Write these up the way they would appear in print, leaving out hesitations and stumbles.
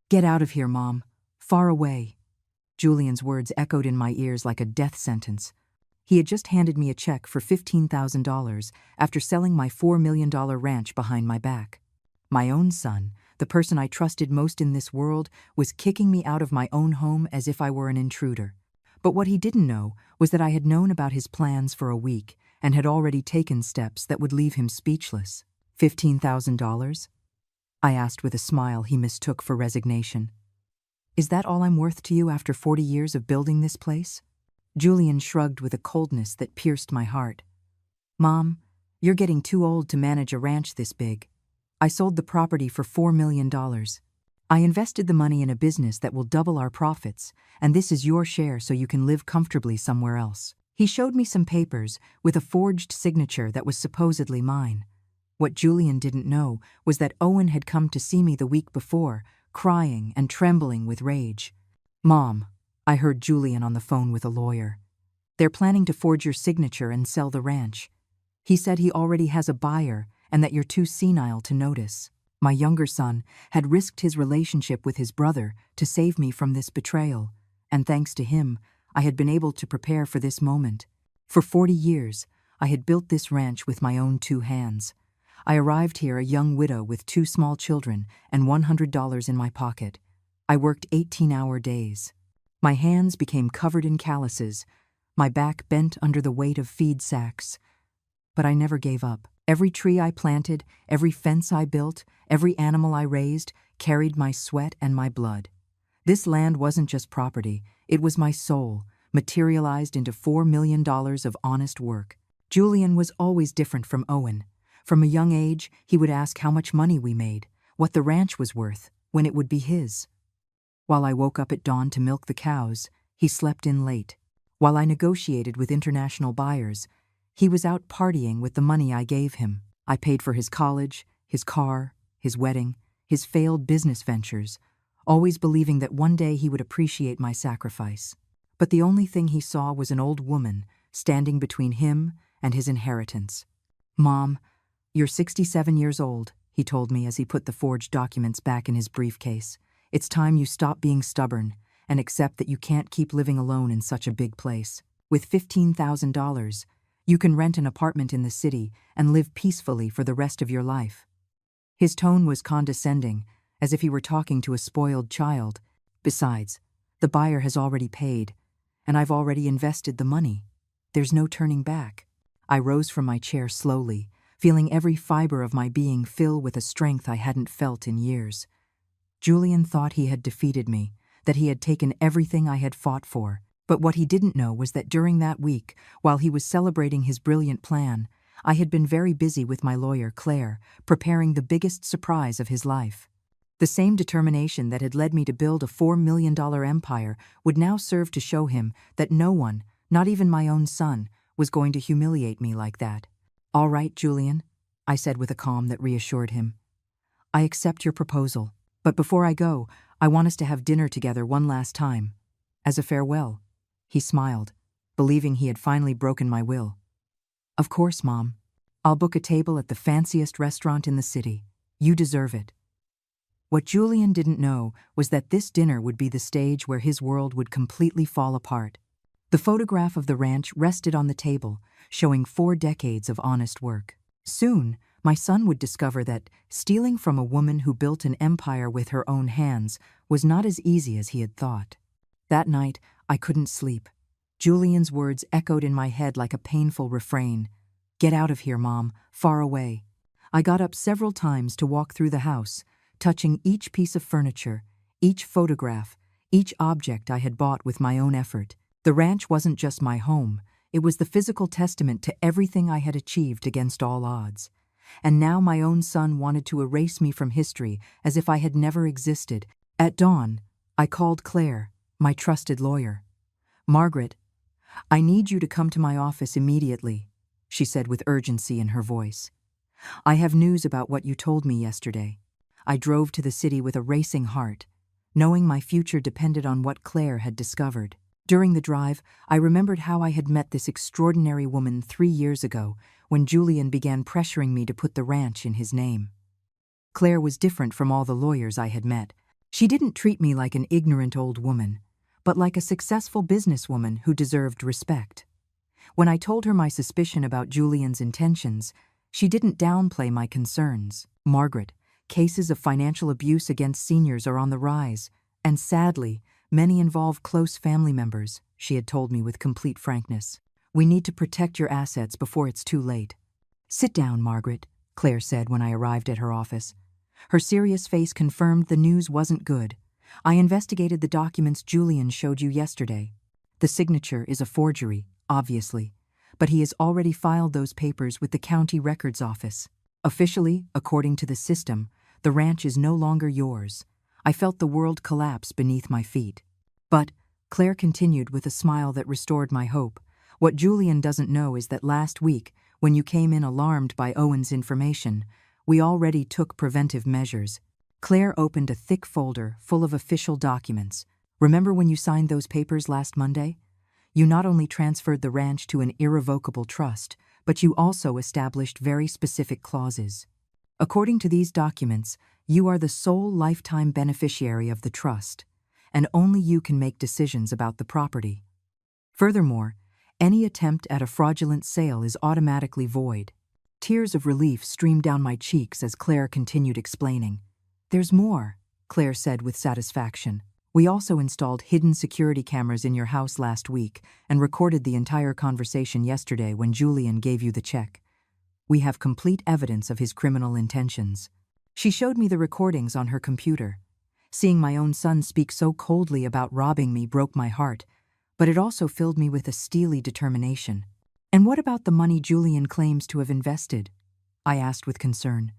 Get out of here, Mom. Far away. Julian's words echoed in my ears like a death sentence. He had just handed me a check for $15,000 after selling my $4 million ranch behind my back. My own son, the person I trusted most in this world, was kicking me out of my own home as if I were an intruder. But what he didn't know was that I had known about his plans for a week and had already taken steps that would leave him speechless. $15,000? I asked with a smile he mistook for resignation. Is that all I'm worth to you after 40 years of building this place? Julian shrugged with a coldness that pierced my heart. Mom, you're getting too old to manage a ranch this big. I sold the property for $4 million. I invested the money in a business that will double our profits, and this is your share so you can live comfortably somewhere else. He showed me some papers with a forged signature that was supposedly mine. What Julian didn't know was that Owen had come to see me the week before, crying and trembling with rage. Mom, I heard Julian on the phone with a lawyer. They're planning to forge your signature and sell the ranch. He said he already has a buyer and that you're too senile to notice. My younger son had risked his relationship with his brother to save me from this betrayal, and thanks to him, I had been able to prepare for this moment. For 40 years, I had built this ranch with my own 2 hands. I arrived here a young widow with 2 small children and $100 in my pocket. I worked 18-hour days. My hands became covered in calluses, my back bent under the weight of feed sacks. But I never gave up. Every tree I planted, every fence I built, every animal I raised carried my sweat and my blood. This land wasn't just property, it was my soul, materialized into $4 million of honest work. Julian was always different from Owen. From a young age, he would ask how much money we made, what the ranch was worth, when it would be his. While I woke up at dawn to milk the cows, he slept in late. While I negotiated with international buyers, he was out partying with the money I gave him. I paid for his college, his car, his wedding, his failed business ventures, always believing that one day he would appreciate my sacrifice. But the only thing he saw was an old woman standing between him and his inheritance. Mom, you're 67 years old, he told me as he put the forged documents back in his briefcase. It's time you stop being stubborn and accept that you can't keep living alone in such a big place. With $15,000, you can rent an apartment in the city and live peacefully for the rest of your life. His tone was condescending, as if he were talking to a spoiled child. Besides, the buyer has already paid, and I've already invested the money. There's no turning back. I rose from my chair slowly, feeling every fiber of my being fill with a strength I hadn't felt in years. Julian thought he had defeated me, that he had taken everything I had fought for. But what he didn't know was that during that week, while he was celebrating his brilliant plan, I had been very busy with my lawyer, Claire, preparing the biggest surprise of his life. The same determination that had led me to build a $4 million empire would now serve to show him that no one, not even my own son, was going to humiliate me like that. All right, Julian, I said with a calm that reassured him. I accept your proposal, but before I go, I want us to have dinner together one last time. As a farewell. He smiled, believing he had finally broken my will. Of course, Mom. I'll book a table at the fanciest restaurant in the city. You deserve it. What Julian didn't know was that this dinner would be the stage where his world would completely fall apart. The photograph of the ranch rested on the table, showing 4 decades of honest work. Soon, my son would discover that stealing from a woman who built an empire with her own hands was not as easy as he had thought. That night, I couldn't sleep. Julian's words echoed in my head like a painful refrain. Get out of here, Mom, far away. I got up several times to walk through the house, touching each piece of furniture, each photograph, each object I had bought with my own effort. The ranch wasn't just my home, it was the physical testament to everything I had achieved against all odds. And now my own son wanted to erase me from history as if I had never existed. At dawn, I called Claire, my trusted lawyer. Margaret, I need you to come to my office immediately, she said with urgency in her voice. I have news about what you told me yesterday. I drove to the city with a racing heart, knowing my future depended on what Claire had discovered. During the drive, I remembered how I had met this extraordinary woman 3 years ago when Julian began pressuring me to put the ranch in his name. Claire was different from all the lawyers I had met. She didn't treat me like an ignorant old woman, but like a successful businesswoman who deserved respect. When I told her my suspicion about Julian's intentions, she didn't downplay my concerns. Margaret, cases of financial abuse against seniors are on the rise, and sadly, many involve close family members, she had told me with complete frankness. We need to protect your assets before it's too late. Sit down, Margaret, Claire said when I arrived at her office. Her serious face confirmed the news wasn't good. I investigated the documents Julian showed you yesterday. The signature is a forgery, obviously, but he has already filed those papers with the county records office. Officially, according to the system, the ranch is no longer yours. I felt the world collapse beneath my feet. But, Claire continued with a smile that restored my hope, what Julian doesn't know is that last week, when you came in alarmed by Owen's information, we already took preventive measures. Claire opened a thick folder full of official documents. Remember when you signed those papers last Monday? You not only transferred the ranch to an irrevocable trust, but you also established very specific clauses. According to these documents, you are the sole lifetime beneficiary of the trust, and only you can make decisions about the property. Furthermore, any attempt at a fraudulent sale is automatically void. Tears of relief streamed down my cheeks as Claire continued explaining. There's more, Claire said with satisfaction. We also installed hidden security cameras in your house last week and recorded the entire conversation yesterday when Julian gave you the check. We have complete evidence of his criminal intentions. She showed me the recordings on her computer. Seeing my own son speak so coldly about robbing me broke my heart, but it also filled me with a steely determination. And what about the money Julian claims to have invested? I asked with concern.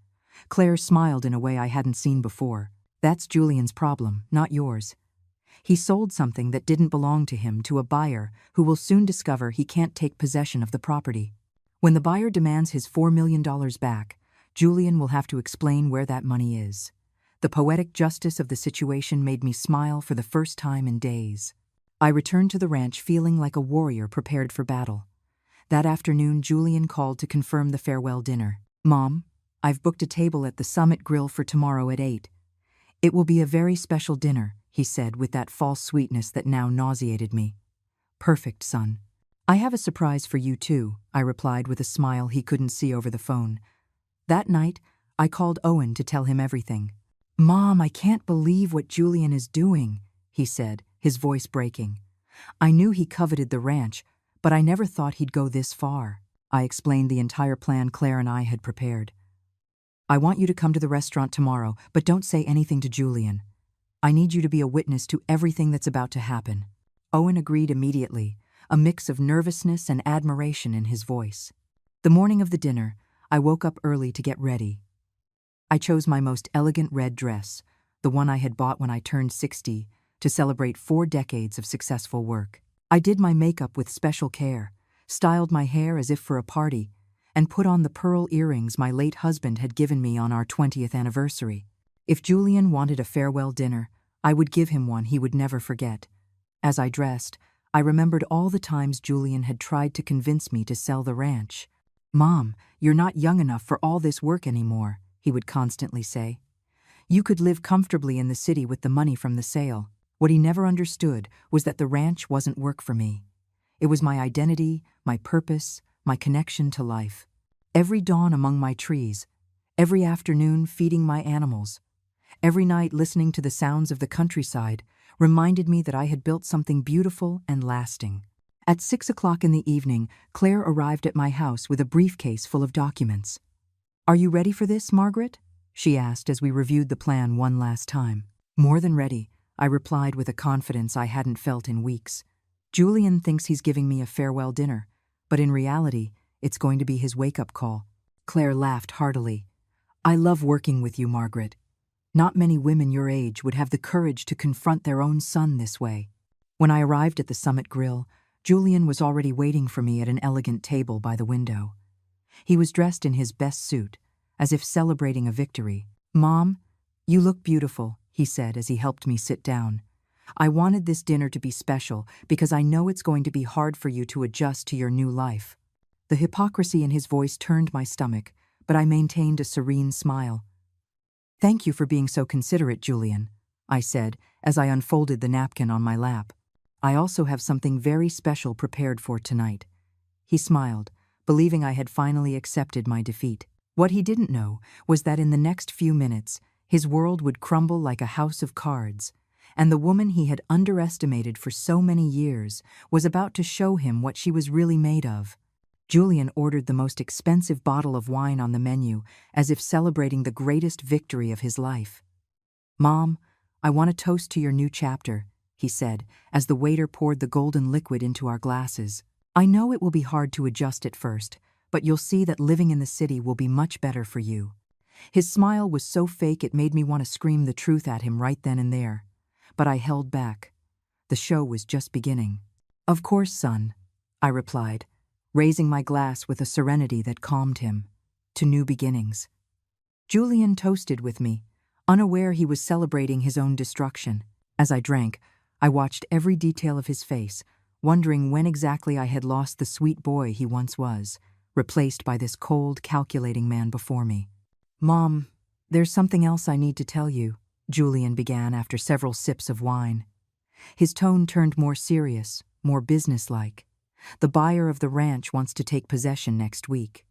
Claire smiled in a way I hadn't seen before. That's Julian's problem, not yours. He sold something that didn't belong to him to a buyer who will soon discover he can't take possession of the property. When the buyer demands his $4 million back, Julian will have to explain where that money is. The poetic justice of the situation made me smile for the first time in days. I returned to the ranch feeling like a warrior prepared for battle. That afternoon, Julian called to confirm the farewell dinner. Mom, I've booked a table at the Summit Grill for tomorrow at 8. It will be a very special dinner, he said with that false sweetness that now nauseated me. Perfect, son. I have a surprise for you too, I replied with a smile he couldn't see over the phone. That night, I called Owen to tell him everything. Mom, I can't believe what Julian is doing, he said, his voice breaking. I knew he coveted the ranch, but I never thought he'd go this far. I explained the entire plan Claire and I had prepared. I want you to come to the restaurant tomorrow, but don't say anything to Julian. I need you to be a witness to everything that's about to happen. Owen agreed immediately, a mix of nervousness and admiration in his voice. The morning of the dinner, I woke up early to get ready. I chose my most elegant red dress, the one I had bought when I turned 60, to celebrate 4 decades of successful work. I did my makeup with special care, styled my hair as if for a party, and put on the pearl earrings my late husband had given me on our 20th anniversary. If Julian wanted a farewell dinner, I would give him one he would never forget. As I dressed, I remembered all the times Julian had tried to convince me to sell the ranch. Mom, you're not young enough for all this work anymore, he would constantly say. You could live comfortably in the city with the money from the sale. What he never understood was that the ranch wasn't work for me. It was my identity, my purpose, my connection to life. Every dawn among my trees, every afternoon feeding my animals, every night listening to the sounds of the countryside reminded me that I had built something beautiful and lasting. At 6 o'clock in the evening, Claire arrived at my house with a briefcase full of documents. Are you ready for this, Margaret? She asked as we reviewed the plan one last time. More than ready, I replied with a confidence I hadn't felt in weeks. Julian thinks he's giving me a farewell dinner, but in reality, it's going to be his wake-up call. Claire laughed heartily. I love working with you, Margaret. Not many women your age would have the courage to confront their own son this way. When I arrived at the Summit Grill, Julian was already waiting for me at an elegant table by the window. He was dressed in his best suit, as if celebrating a victory. Mom, you look beautiful, he said as he helped me sit down. I wanted this dinner to be special because I know it's going to be hard for you to adjust to your new life. The hypocrisy in his voice turned my stomach, but I maintained a serene smile. Thank you for being so considerate, Julian. I said as I unfolded the napkin on my lap. "I also have something very special prepared for tonight." He smiled, believing I had finally accepted my defeat. What he didn't know was that in the next few minutes, his world would crumble like a house of cards, and the woman he had underestimated for so many years was about to show him what she was really made of. Julian ordered the most expensive bottle of wine on the menu, as if celebrating the greatest victory of his life. "Mom, I want to toast to your new chapter," he said, as the waiter poured the golden liquid into our glasses. "I know it will be hard to adjust at first, but you'll see that living in the city will be much better for you." His smile was so fake it made me want to scream the truth at him right then and there. But I held back. The show was just beginning. "Of course, son," I replied, raising my glass with a serenity that calmed him. "To new beginnings." Julian toasted with me, unaware he was celebrating his own destruction. As I drank, I watched every detail of his face, wondering when exactly I had lost the sweet boy he once was, replaced by this cold, calculating man before me. "Mom, there's something else I need to tell you," Julian began after several sips of wine. His tone turned more serious, more businesslike. "The buyer of the ranch wants to take possession next week.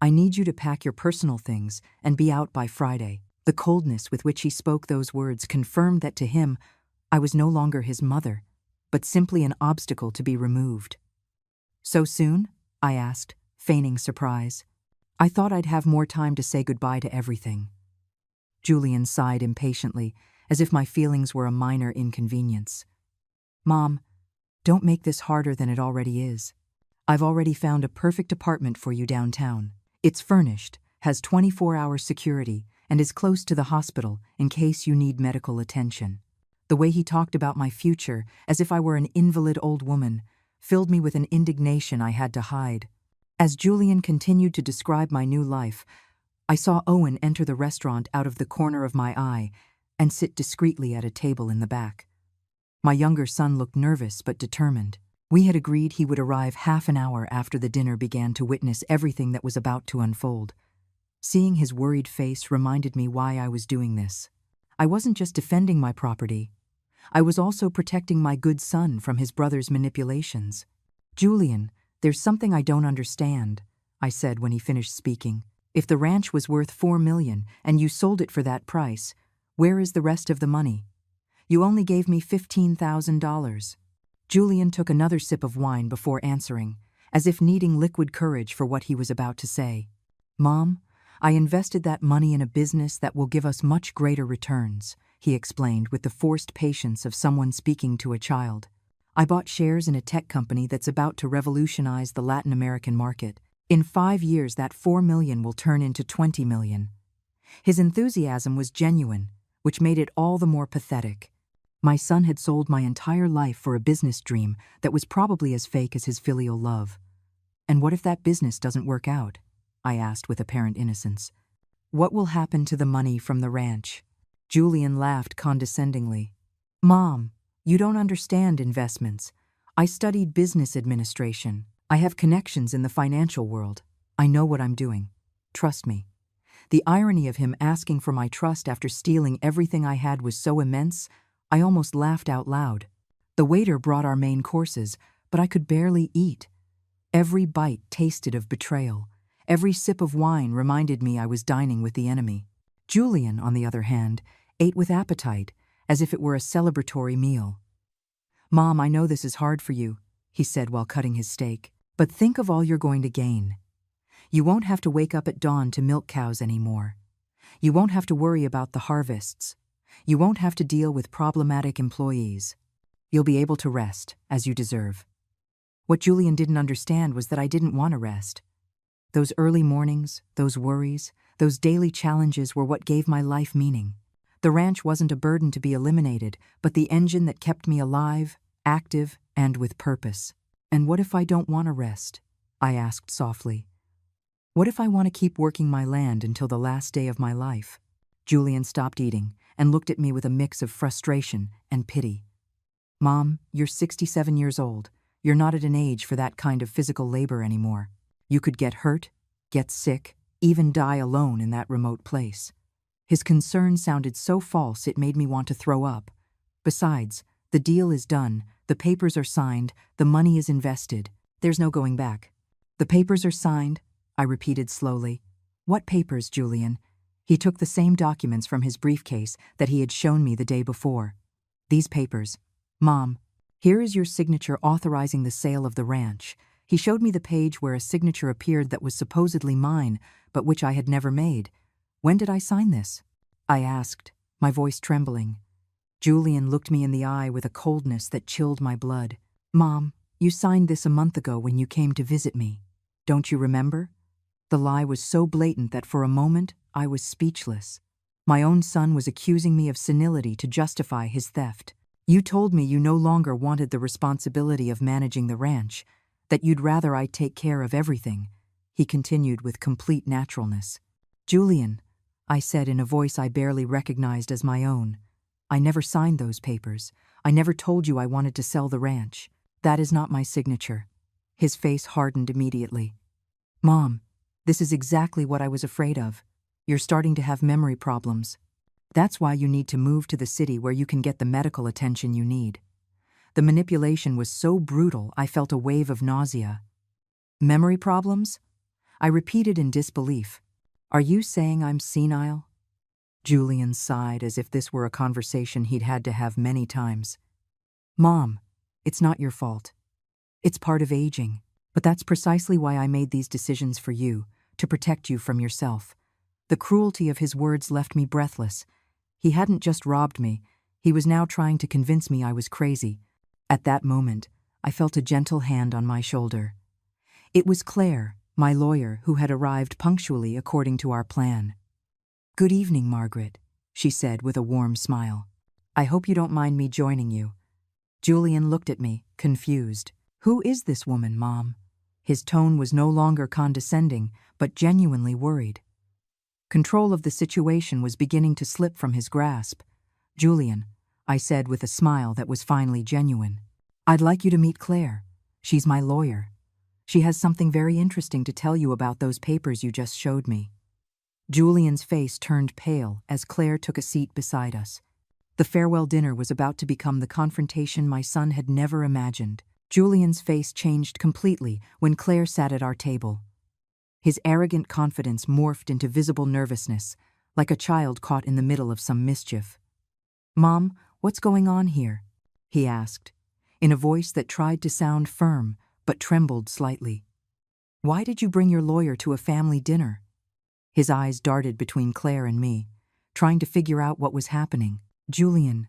I need you to pack your personal things and be out by Friday." The coldness with which he spoke those words confirmed that to him, I was no longer his mother, but simply an obstacle to be removed. "So soon?" I asked, feigning surprise. "I thought I'd have more time to say goodbye to everything." Julian sighed impatiently, as if my feelings were a minor inconvenience. "Mom, don't make this harder than it already is. I've already found a perfect apartment for you downtown. It's furnished, has 24-hour security, and is close to the hospital in case you need medical attention." The way he talked about my future, as if I were an invalid old woman, filled me with an indignation I had to hide. As Julian continued to describe my new life, I saw Owen enter the restaurant out of the corner of my eye and sit discreetly at a table in the back. My younger son looked nervous but determined. We had agreed he would arrive half an hour after the dinner began to witness everything that was about to unfold. Seeing his worried face reminded me why I was doing this. I wasn't just defending my property. I was also protecting my good son from his brother's manipulations. "Julian, there's something I don't understand," I said when he finished speaking. "If the ranch was worth $4 million and you sold it for that price, where is the rest of the money? You only gave me $15,000. Julian took another sip of wine before answering, as if needing liquid courage for what he was about to say. "Mom, I invested that money in a business that will give us much greater returns," he explained with the forced patience of someone speaking to a child. "I bought shares in a tech company that's about to revolutionize the Latin American market. In 5 years, that $4 million will turn into $20 million. His enthusiasm was genuine, which made it all the more pathetic. My son had sold my entire life for a business dream that was probably as fake as his filial love. "And what if that business doesn't work out?" I asked with apparent innocence. "What will happen to the money from the ranch?" Julian laughed condescendingly. "Mom, you don't understand investments. I studied business administration. I have connections in the financial world. I know what I'm doing. Trust me." The irony of him asking for my trust after stealing everything I had was so immense, I almost laughed out loud. The waiter brought our main courses, but I could barely eat. Every bite tasted of betrayal. Every sip of wine reminded me I was dining with the enemy. Julian, on the other hand, ate with appetite, as if it were a celebratory meal. "Mom, I know this is hard for you," he said while cutting his steak, "but think of all you're going to gain. You won't have to wake up at dawn to milk cows anymore. You won't have to worry about the harvests. You won't have to deal with problematic employees. You'll be able to rest, as you deserve." What Julian didn't understand was that I didn't want to rest. Those early mornings, those worries, those daily challenges were what gave my life meaning. The ranch wasn't a burden to be eliminated, but the engine that kept me alive, active, and with purpose. "And what if I don't want to rest?" I asked softly. "What if I want to keep working my land until the last day of my life?" Julian stopped eating and looked at me with a mix of frustration and pity. "Mom, you're 67 years old. You're not at an age for that kind of physical labor anymore. You could get hurt, get sick, even die alone in that remote place." His concern sounded so false it made me want to throw up. Besides, the deal is done, the papers are signed, the money is invested. There's no going back. The papers are signed, I repeated slowly. What papers, Julian? He took the same documents from his briefcase that he had shown me the day before. These papers. Mom, here is your signature authorizing the sale of the ranch. He showed me the page where a signature appeared that was supposedly mine, but which I had never made. When did I sign this? I asked, my voice trembling. Julian looked me in the eye with a coldness that chilled my blood. Mom, you signed this a month ago when you came to visit me. Don't you remember? The lie was so blatant that for a moment I was speechless. My own son was accusing me of senility to justify his theft. You told me you no longer wanted the responsibility of managing the ranch, that you'd rather I take care of everything, he continued with complete naturalness. Julian, I said in a voice I barely recognized as my own, I never signed those papers. I never told you I wanted to sell the ranch. That is not my signature. His face hardened immediately. Mom, this is exactly what I was afraid of. You're starting to have memory problems. That's why you need to move to the city where you can get the medical attention you need. The manipulation was so brutal I felt a wave of nausea. Memory problems? I repeated in disbelief. Are you saying I'm senile? Julian sighed as if this were a conversation he'd had to have many times. Mom, it's not your fault. It's part of aging. But that's precisely why I made these decisions for you, to protect you from yourself. The cruelty of his words left me breathless. He hadn't just robbed me, he was now trying to convince me I was crazy. At that moment, I felt a gentle hand on my shoulder. It was Claire, my lawyer, who had arrived punctually according to our plan. Good evening, Margaret, she said with a warm smile. I hope you don't mind me joining you. Julian looked at me, confused. Who is this woman, Mom? His tone was no longer condescending, but genuinely worried. Control of the situation was beginning to slip from his grasp. Julian, I said with a smile that was finally genuine. I'd like you to meet Claire. She's my lawyer. She has something very interesting to tell you about those papers you just showed me. Julian's face turned pale as Claire took a seat beside us. The farewell dinner was about to become the confrontation my son had never imagined. Julian's face changed completely when Claire sat at our table. His arrogant confidence morphed into visible nervousness, like a child caught in the middle of some mischief. Mom, what's going on here? He asked, in a voice that tried to sound firm but trembled slightly. Why did you bring your lawyer to a family dinner? His eyes darted between Claire and me, trying to figure out what was happening. Julian,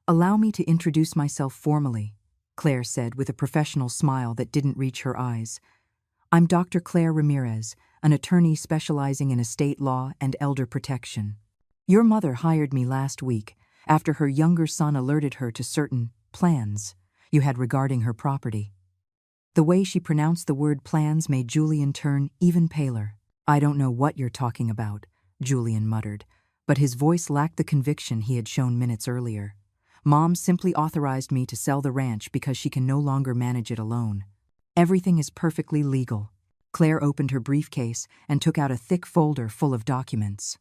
allow me to introduce myself formally, Claire said with a professional smile that didn't reach her eyes. I'm Dr. Claire Ramirez, an attorney specializing in estate law and elder protection. Your mother hired me last week after her younger son alerted her to certain plans you had regarding her property. The way she pronounced the word plans made Julian turn even paler. I don't know what you're talking about, Julian muttered, but his voice lacked the conviction he had shown minutes earlier. Mom simply authorized me to sell the ranch because she can no longer manage it alone. Everything is perfectly legal. Claire opened her briefcase and took out a thick folder full of documents.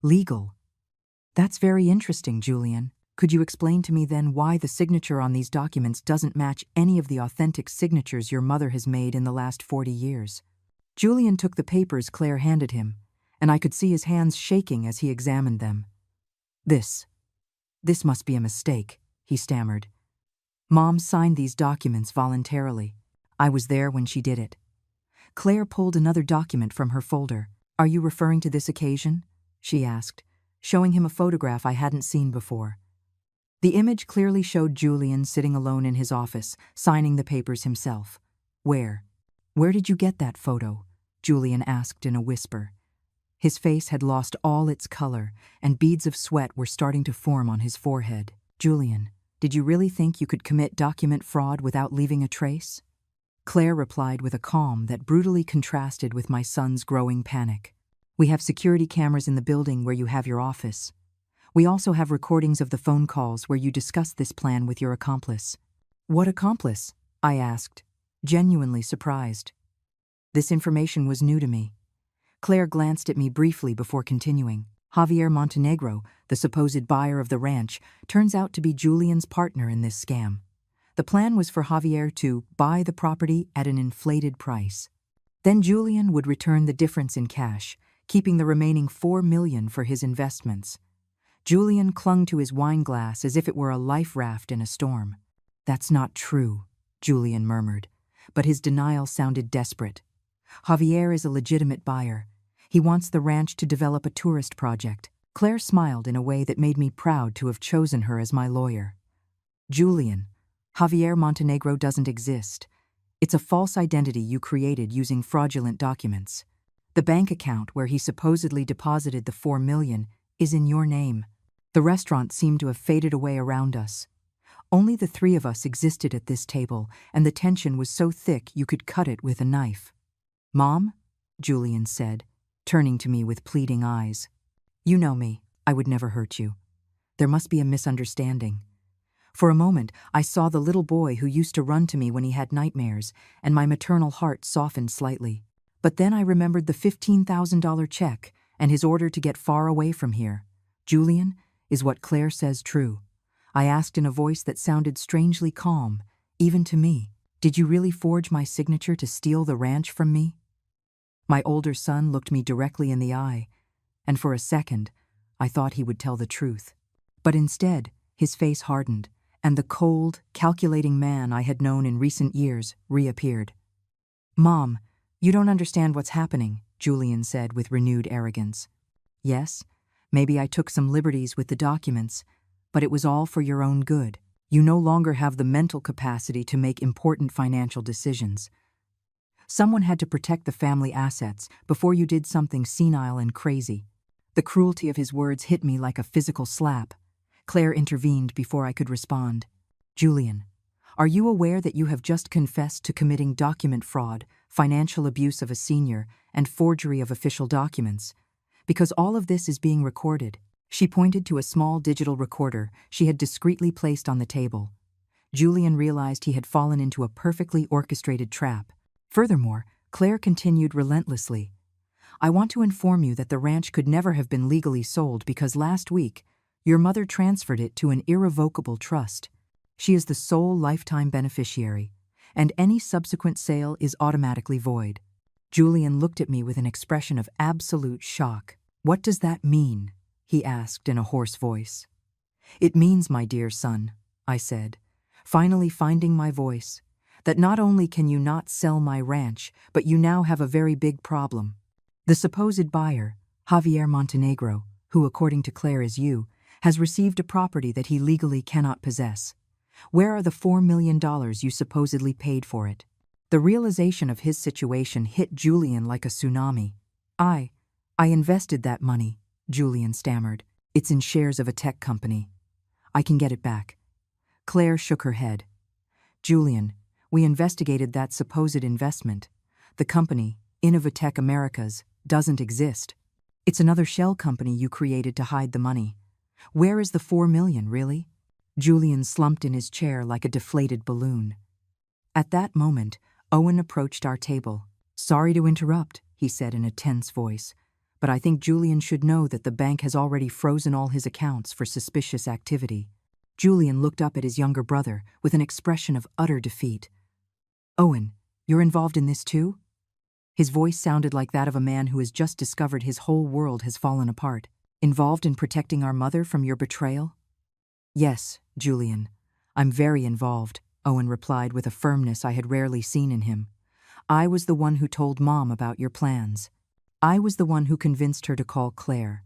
Legal? That's very interesting, Julian. Could you explain to me then why the signature on these documents doesn't match any of the authentic signatures your mother has made in the last 40 years? Julian took the papers Claire handed him, and I could see his hands shaking as he examined them. This must be a mistake, he stammered. Mom signed these documents voluntarily. I was there when she did it. Claire pulled another document from her folder. Are you referring to this occasion? She asked, showing him a photograph I hadn't seen before. The image clearly showed Julian sitting alone in his office, signing the papers himself. Where did you get that photo? Julian asked in a whisper. His face had lost all its color, and beads of sweat were starting to form on his forehead. Julian, did you really think you could commit document fraud without leaving a trace? Claire replied with a calm that brutally contrasted with my son's growing panic. We have security cameras in the building where you have your office. We also have recordings of the phone calls where you discussed this plan with your accomplice. What accomplice? I asked, genuinely surprised. This information was new to me. Claire glanced at me briefly before continuing. Javier Montenegro, the supposed buyer of the ranch, turns out to be Julian's partner in this scam. The plan was for Javier to buy the property at an inflated price. Then Julian would return the difference in cash, keeping the remaining $4 million for his investments. Julian clung to his wine glass as if it were a life raft in a storm. "That's not true," Julian murmured, but his denial sounded desperate. "Javier is a legitimate buyer. He wants the ranch to develop a tourist project." Claire smiled in a way that made me proud to have chosen her as my lawyer. "Julian, Javier Montenegro doesn't exist. It's a false identity you created using fraudulent documents. The bank account where he supposedly deposited the $4 million is in your name." The restaurant seemed to have faded away around us. Only the three of us existed at this table, and the tension was so thick you could cut it with a knife. "Mom?" Julian said, turning to me with pleading eyes. "You know me. I would never hurt you. There must be a misunderstanding." For a moment, I saw the little boy who used to run to me when he had nightmares, and my maternal heart softened slightly. But then I remembered the $15,000 check and his order to get far away from here. "Julian, is what Claire says true?" I asked in a voice that sounded strangely calm, even to me. "Did you really forge my signature to steal the ranch from me?" My older son looked me directly in the eye, and for a second, I thought he would tell the truth. But instead, his face hardened, and the cold, calculating man I had known in recent years reappeared. "Mom, you don't understand what's happening," Julian said with renewed arrogance. "Yes, maybe I took some liberties with the documents, but it was all for your own good. You no longer have the mental capacity to make important financial decisions. Someone had to protect the family assets before you did something senile and crazy." The cruelty of his words hit me like a physical slap. Claire intervened before I could respond. "Julian, are you aware that you have just confessed to committing document fraud, financial abuse of a senior, and forgery of official documents? Because all of this is being recorded." She pointed to a small digital recorder she had discreetly placed on the table. Julian realized he had fallen into a perfectly orchestrated trap. Furthermore, Claire continued relentlessly. "I want to inform you that the ranch could never have been legally sold because last week, your mother transferred it to an irrevocable trust. She is the sole lifetime beneficiary, and any subsequent sale is automatically void." Julian looked at me with an expression of absolute shock. "What does that mean?" he asked in a hoarse voice. "It means, my dear son," I said, finally finding my voice, "that not only can you not sell my ranch, but you now have a very big problem. The supposed buyer, Javier Montenegro, who according to Claire is you, has received a property that he legally cannot possess. Where are the $4 million you supposedly paid for it?" The realization of his situation hit Julian like a tsunami. I invested that money," Julian stammered. "It's in shares of a tech company. I can get it back." Claire shook her head. "Julian, we investigated that supposed investment. The company, Innovatech Americas, doesn't exist. It's another shell company you created to hide the money. Where is the $4 million, really?" Julian slumped in his chair like a deflated balloon. At that moment, Owen approached our table. "Sorry to interrupt," he said in a tense voice, "but I think Julian should know that the bank has already frozen all his accounts for suspicious activity." Julian looked up at his younger brother with an expression of utter defeat. "Owen, you're involved in this too?" His voice sounded like that of a man who has just discovered his whole world has fallen apart. "Involved in protecting our mother from your betrayal?" "Yes, Julian, I'm very involved," Owen replied with a firmness I had rarely seen in him. "I was the one who told Mom about your plans. I was the one who convinced her to call Claire.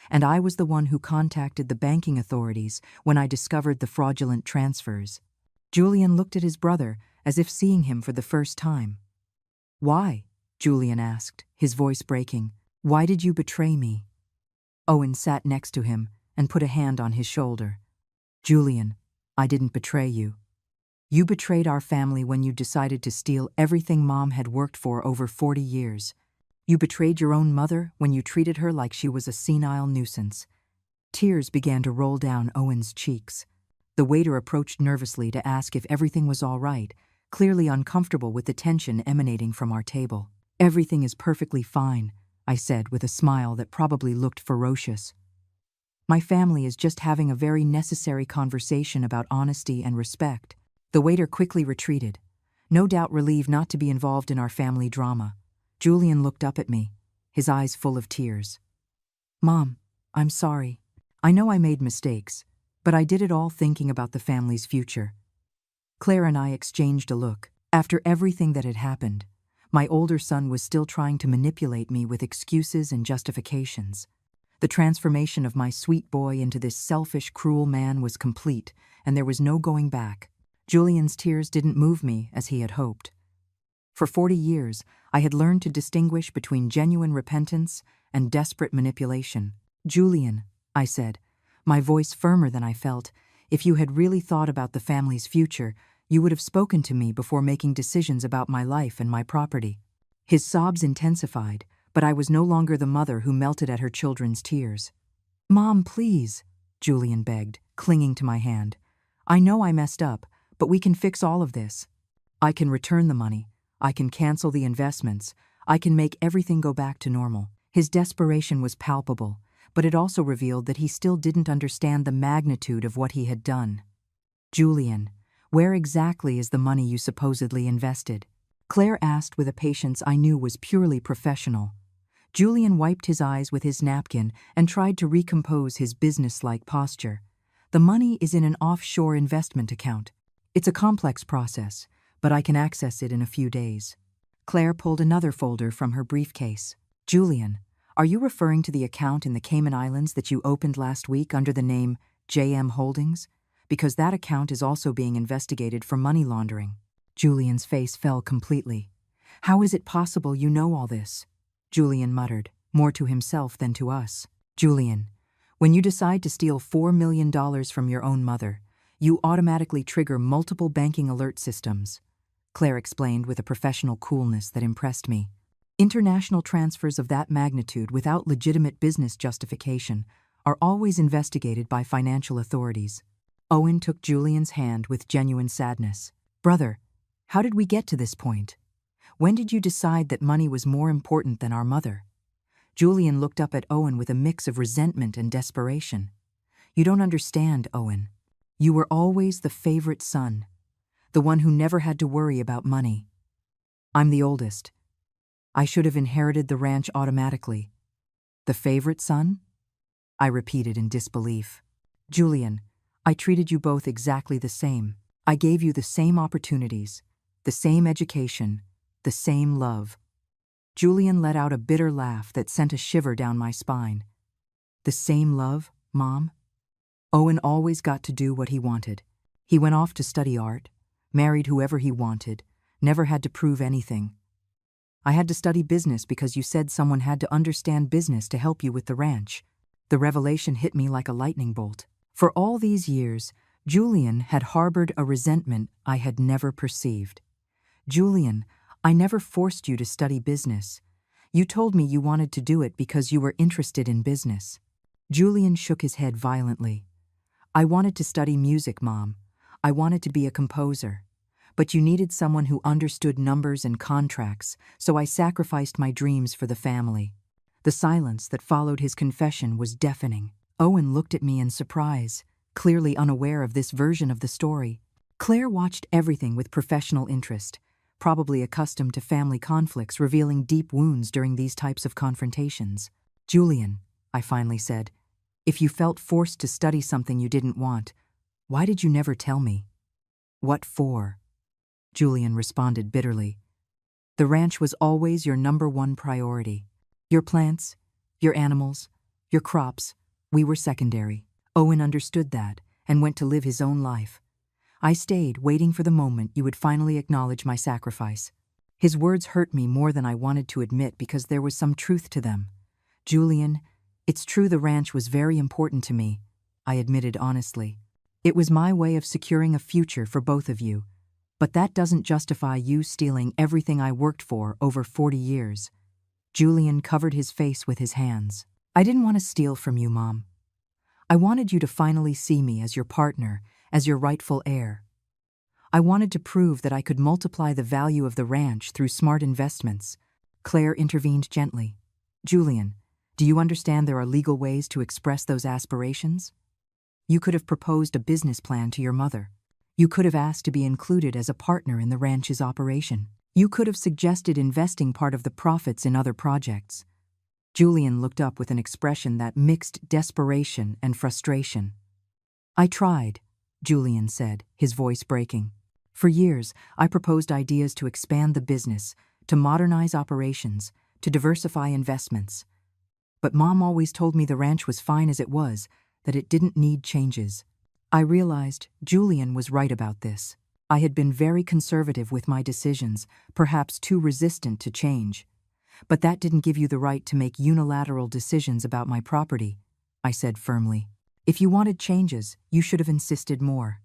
And I was the one who contacted the banking authorities when I discovered the fraudulent transfers." Julian looked at his brother as if seeing him for the first time. "Why?" Julian asked, his voice breaking. "Why did you betray me?" Owen sat next to him and put a hand on his shoulder. "Julian, I didn't betray you. You betrayed our family when you decided to steal everything Mom had worked for over 40 years. You betrayed your own mother when you treated her like she was a senile nuisance." Tears began to roll down Owen's cheeks. The waiter approached nervously to ask if everything was all right, clearly uncomfortable with the tension emanating from our table. "Everything is perfectly fine," I said with a smile that probably looked ferocious. My family is just having a very necessary conversation about honesty and respect. The waiter quickly retreated, no doubt relieved not to be involved in our family drama. Julian looked up at me, his eyes full of tears. Mom, I'm sorry. I know I made mistakes, but I did it all thinking about the family's future. Claire and I exchanged a look. After everything that had happened, my older son was still trying to manipulate me with excuses and justifications. The transformation of my sweet boy into this selfish, cruel man was complete, and there was no going back. Julian's tears didn't move me as he had hoped. For 40 years, I had learned to distinguish between genuine repentance and desperate manipulation. Julian, I said, my voice firmer than I felt, if you had really thought about the family's future, you would have spoken to me before making decisions about my life and my property. His sobs intensified, but I was no longer the mother who melted at her children's tears. Mom, please, Julian begged, clinging to my hand. I know I messed up, but we can fix all of this. I can return the money. I can cancel the investments. I can make everything go back to normal. His desperation was palpable, but it also revealed that he still didn't understand the magnitude of what he had done. Julian, where exactly is the money you supposedly invested? Claire asked with a patience I knew was purely professional. Julian wiped his eyes with his napkin and tried to recompose his business-like posture. The money is in an offshore investment account. It's a complex process, but I can access it in a few days. Claire pulled another folder from her briefcase. Julian, are you referring to the account in the Cayman Islands that you opened last week under the name JM Holdings? Because that account is also being investigated for money laundering. Julian's face fell completely. How is it possible you know all this? Julian muttered, more to himself than to us. Julian, when you decide to steal $4 million from your own mother, you automatically trigger multiple banking alert systems, Claire explained with a professional coolness that impressed me. International transfers of that magnitude without legitimate business justification are always investigated by financial authorities. Owen took Julian's hand with genuine sadness. Brother, how did we get to this point? When did you decide that money was more important than our mother? Julian looked up at Owen with a mix of resentment and desperation. You don't understand, Owen. You were always the favorite son, the one who never had to worry about money. I'm the oldest. I should have inherited the ranch automatically. The favorite son? I repeated in disbelief. Julian, I treated you both exactly the same. I gave you the same opportunities, the same education, the same love. Julian let out a bitter laugh that sent a shiver down my spine. The same love, Mom? Owen always got to do what he wanted. He went off to study art, married whoever he wanted, never had to prove anything. I had to study business because you said someone had to understand business to help you with the ranch. The revelation hit me like a lightning bolt. For all these years, Julian had harbored a resentment I had never perceived. Julian, I never forced you to study business. You told me you wanted to do it because you were interested in business. Julian shook his head violently. I wanted to study music, Mom. I wanted to be a composer. But you needed someone who understood numbers and contracts, so I sacrificed my dreams for the family. The silence that followed his confession was deafening. Owen looked at me in surprise, clearly unaware of this version of the story. Claire watched everything with professional interest, probably accustomed to family conflicts revealing deep wounds during these types of confrontations. Julian, I finally said, if you felt forced to study something you didn't want, why did you never tell me? What for? Julian responded bitterly. The ranch was always your #1 priority. Your plants, your animals, your crops, we were secondary. Owen understood that and went to live his own life. I stayed, waiting for the moment you would finally acknowledge my sacrifice. His words hurt me more than I wanted to admit because there was some truth to them. Julian, it's true the ranch was very important to me, I admitted honestly. It was my way of securing a future for both of you. But that doesn't justify you stealing everything I worked for over 40 years. Julian covered his face with his hands. I didn't want to steal from you, Mom. I wanted you to finally see me as your partner, as your rightful heir. I wanted to prove that I could multiply the value of the ranch through smart investments. Claire intervened gently. Julian, do you understand there are legal ways to express those aspirations? You could have proposed a business plan to your mother. You could have asked to be included as a partner in the ranch's operation. You could have suggested investing part of the profits in other projects. Julian looked up with an expression that mixed desperation and frustration. I tried, Julian said, his voice breaking. For years, I proposed ideas to expand the business, to modernize operations, to diversify investments. But Mom always told me the ranch was fine as it was, that it didn't need changes. I realized Julian was right about this. I had been very conservative with my decisions, perhaps too resistant to change. But that didn't give you the right to make unilateral decisions about my property, I said firmly. If you wanted changes, you should have insisted more.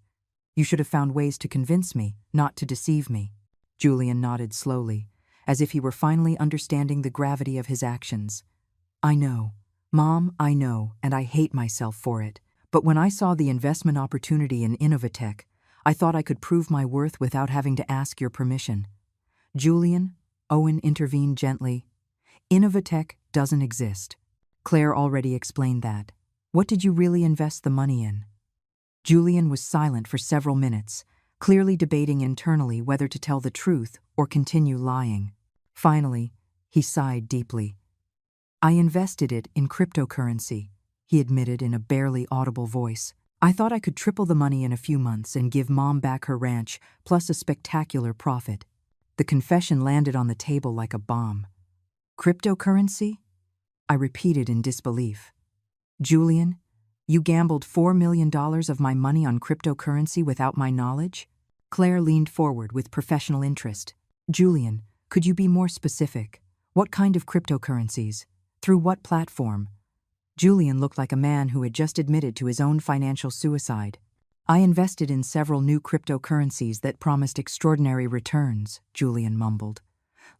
You should have found ways to convince me, not to deceive me. Julian nodded slowly, as if he were finally understanding the gravity of his actions. I know, Mom, I know, and I hate myself for it. But when I saw the investment opportunity in Innovatech, I thought I could prove my worth without having to ask your permission. Julian, Owen intervened gently. Innovatech doesn't exist. Claire already explained that. What did you really invest the money in? Julian was silent for several minutes, clearly debating internally whether to tell the truth or continue lying. Finally, he sighed deeply. I invested it in cryptocurrency, he admitted in a barely audible voice. I thought I could triple the money in a few months and give Mom back her ranch, plus a spectacular profit. The confession landed on the table like a bomb. Cryptocurrency? I repeated in disbelief. Julian, you gambled $4 million of my money on cryptocurrency without my knowledge? Claire leaned forward with professional interest. Julian, could you be more specific? What kind of cryptocurrencies? Through what platform? Julian looked like a man who had just admitted to his own financial suicide. I invested in several new cryptocurrencies that promised extraordinary returns, Julian mumbled.